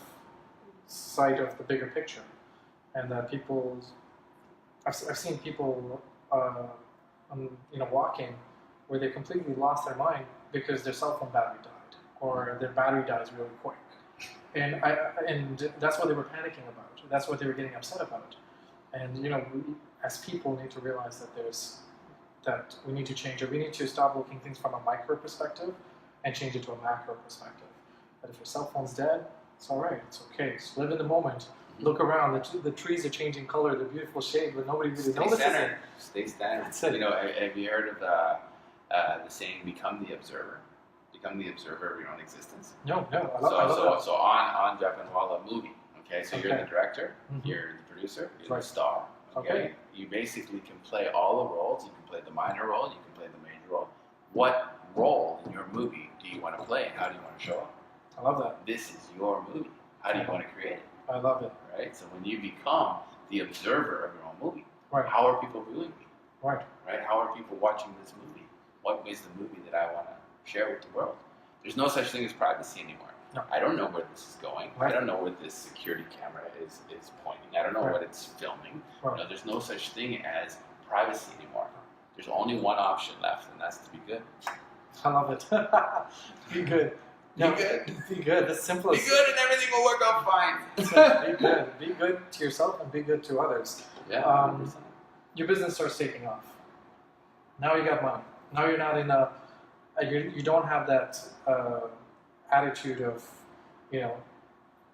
the bigger picture, and that I've seen people walking where they completely lost their mind because their cell phone battery died or their battery dies really quick, and that's what they were panicking about. That's what they were getting upset about. And we, as people, need to realize that we need to change it. We need to stop looking things from a micro perspective and change it to a macro perspective. That if your cell phone's dead, it's all right. It's okay. Just live in the moment. Look around. The trees are changing color. They're beautiful shade, but nobody really notices it. Stay centered. That's it. Have you heard of the saying, become the observer? Become the observer of your own existence? No. I love that. So on Japanwala movie, okay? So you're Okay. the director, Mhm. you're the producer, you're Right. the star. Okay. You basically can play all the roles. You can play the minor role, you can play the major role. What role in your movie do you want to play, and how do you want to show up? I love that. This is your movie. How do you want to create it? I love it. Right? So when you become the observer of your own movie, Right. how are people viewing me? Right. Right? How are people watching this movie? What is the movie that I want to share with the world? There's no such thing as privacy anymore. No. I don't know where this is going. Right. I don't know where this security camera is pointing. I don't know Right. what it's filming. Right. There's no such thing as privacy anymore. There's only one option left, and that's to be good. I love it. Be good. No, Be good. Be good. The simplest. Be good, and everything will work out fine. Be good. Be good to yourself and be good to others. Yeah. 100%. Your business starts taking off. Now you got money. Now you're not in you don't have that attitude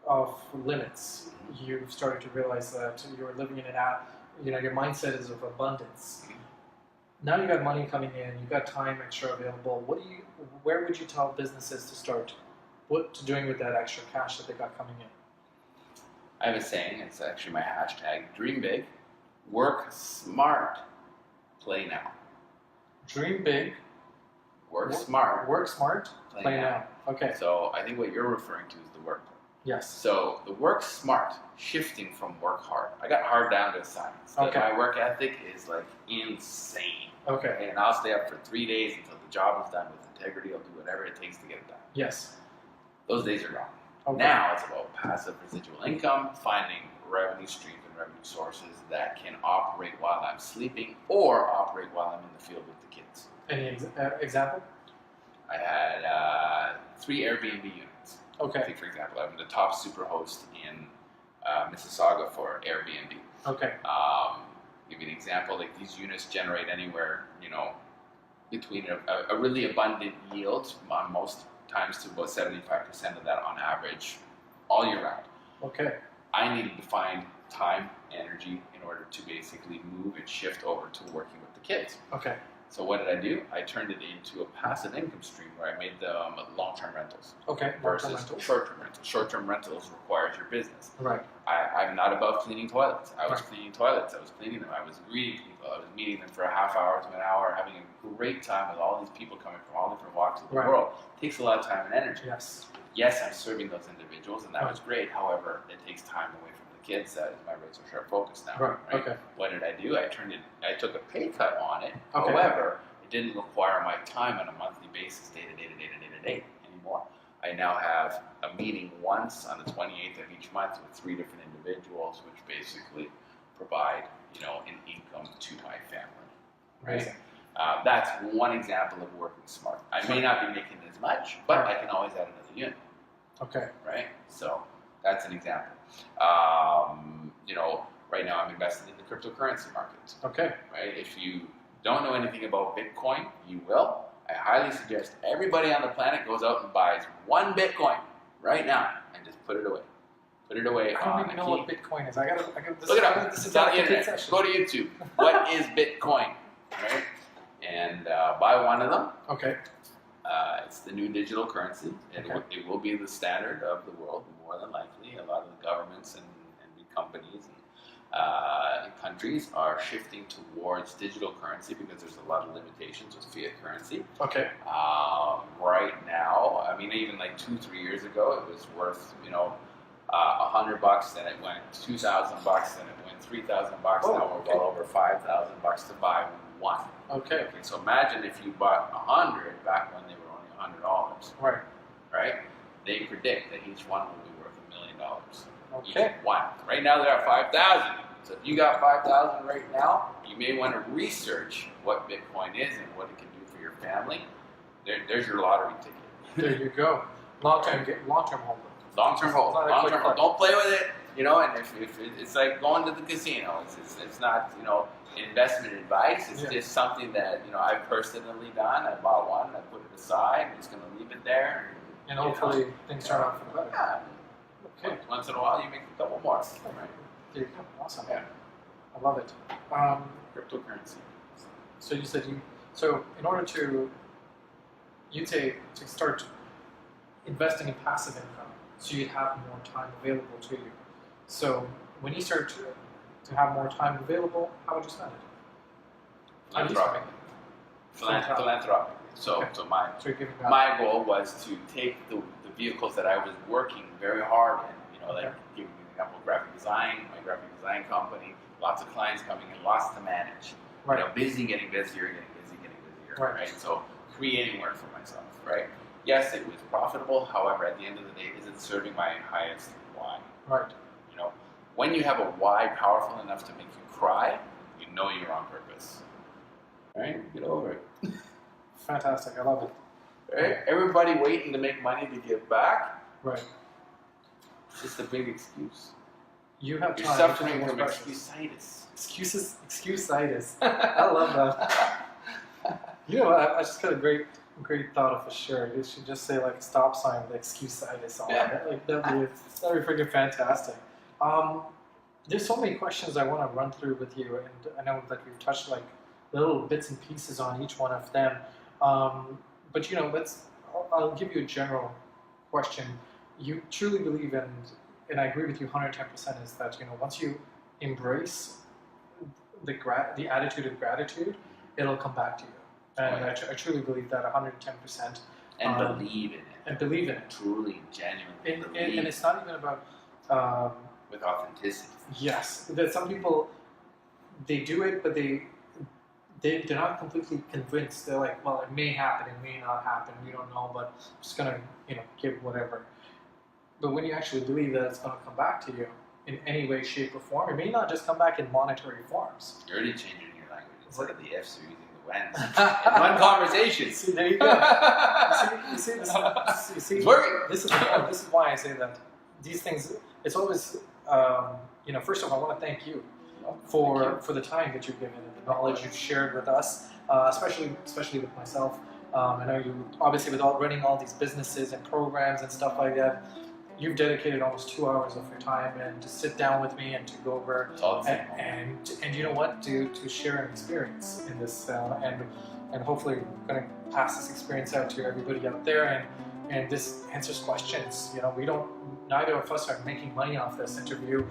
of limits. You've started to realize that you're living in your mindset is of abundance. Now you got money coming in. You got time extra available. Where would you tell businesses to start what doing with that extra cash that they got coming in? I have a saying, it's actually my hashtag, dream big, work smart, play now. Dream big, Work smart, play now. Okay. So I think what you're referring to is the work part. Yes. So the work smart, shifting from work hard. I got hard down to a science. Okay. My work ethic is like insane. Okay. And I'll stay up for 3 days until the job is done with integrity. I'll do whatever it takes to get it done. Yes. Those days are gone. Okay. Now it's about passive residual income, finding revenue streams and revenue sources that can operate while I'm sleeping or operate while I'm in the field with the kids. Any example? I had 3 Airbnb units. Okay. Take, for example, I'm the top super host in Mississauga for Airbnb. Okay. Give you an example, like these units generate anywhere, between a really abundant yield on most times to about 75% of that on average all year round. Okay. I needed to find time, energy in order to basically move and shift over to working with the kids. Okay. So what did I do? I turned it into a passive income stream where I made them long-term rentals. Okay. Versus short-term rentals. Short-term rentals requires your business. Right. I'm not above cleaning toilets. I was Right. cleaning toilets. I was cleaning them. I was greeting people. I was meeting them for a half hour to an hour, having a great time with all these people coming from all different walks of the Right. world. It takes a lot of time and energy. Yes. Yes, I'm serving those individuals, and that Right. was great. However, it takes time away from the kids. That is my razor sharp focus now. Right. Okay. What did I do? I took a pay cut on it. Okay. However, it didn't require my time on a monthly basis, day to day anymore. I now have a meeting once on the 28th of each month with 3 different individuals, which basically provide, an income to my family. Right? Amazing. That's one example of working smart. I may not be making as much, but I can always add another unit. Okay. Right? So that's an example. Right now I'm invested in the cryptocurrency market. Okay. Right? If you don't know anything about Bitcoin, you will. I highly suggest everybody on the planet goes out and buys 1 Bitcoin right now and just put it away. Put it away I on don't even know what Bitcoin is. I got this. Look it up. This is It's on not the a complete internet. session. Go to YouTube. What is Bitcoin? Right? And buy one of them. Okay. It's the new digital currency. It will be the standard of the world, more than likely. A lot of the governments and big companies and countries are shifting towards digital currency because there's a lot of limitations with fiat currency. Okay. Right now, even like 2-3 years ago, it was worth $100, then it went $2,000, then it went $3,000. Oh, now we're okay. well over $5,000 to buy one. Okay. So imagine if you bought 100 back when they were only $100, Right. right? They predict that each one will be worth $1 million. Okay. Each one. Right now they're at 5,000. So if you got 5,000 right now, you may want to research what Bitcoin is and what it can do for your family. There's your lottery ticket. There you go. Long-term holder. Long-term hold. Not a Long-term quick hold. buck. Don't play with it. And if it's like going to the casino. It's not investment advice. It's just something that I've personally done. I bought one. I put it aside. I'm just going to leave it there. And hopefully things turn out for the better. Yeah. Okay. Once in a while, you make a couple more. Right. There you go. Awesome. Yeah. I love it. Cryptocurrency. So you said so in order to start investing in passive income, so you'd have more time available to you. So when you start to have more time available, how would you spend it? How do you spend it? Philanthropic. So my So you're giving back. my goal was to take the vehicles that I was working very hard in, like giving you an example, graphic design, my graphic design company, lots of clients coming in, lots to manage. Right. Busy, getting busier, Right. So creating work for myself, right? Yes, it was profitable. However, at the end of the day, is it serving my highest why? Right. When you have a why powerful enough to make you cry, you know you're on purpose. Right? Get over it. Fantastic. I love it. Right? Everybody waiting to make money to give back. Right. It's just a big excuse. You have You're time. suffering from excuses. excusitis. Excuse-itis. I love that. I just got a great thought of a shirt. You should just say like a stop sign with excuse-itis on it. Like that'd be freaking fantastic. There's so many questions I want to run through with you, and I know that we've touched like little bits and pieces on each one of them. But I'll give you a general question, you truly believe in, and I agree with you 110%, is that, you know, once you embrace the attitude of gratitude, it'll come back to you. And I truly believe that 110%. And believe in it. And believe in it. Truly, genuinely. And it's not even about... with authenticity. Yes. That some people, they do it, but they're not completely convinced. They're like, well, it may happen, it may not happen, we don't know, but I'm just going to, you know, give whatever. But when you actually believe that it's going to come back to you in any way, shape, or form, it may not just come back in monetary forms. You're already changing your language. Instead of the F's, you're using the W's. In one conversation. See, there you go. you see, this is why I say that these things, it's always, you know, first of all, I want to thank you for the time that you've given and the knowledge you've shared with us, especially with myself. I know you, obviously, with running all these businesses and programs and stuff like that, you've dedicated almost 2 hours of your time and to sit down with me and to go over and you know what, to share an experience in this and hopefully we're going to pass this experience out to everybody out there, and this answers questions. You know, neither of us are making money off this interview,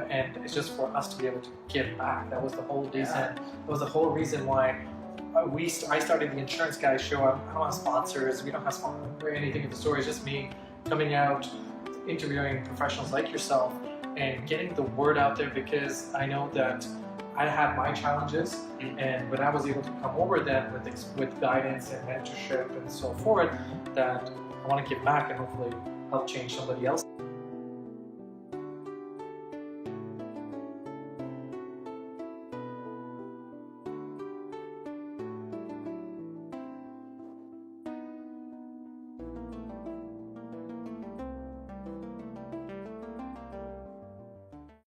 and it's just for us to be able to give back. That was the whole reason. That was the whole reason why I started the Insurance Guys show. I don't have sponsors. We don't have sponsors or anything of the story. It's just me coming out, interviewing professionals like yourself, and getting the word out there, because I know that I had my challenges, and when I was able to come over them with guidance and mentorship and so forth, that I want to give back and hopefully help change somebody else.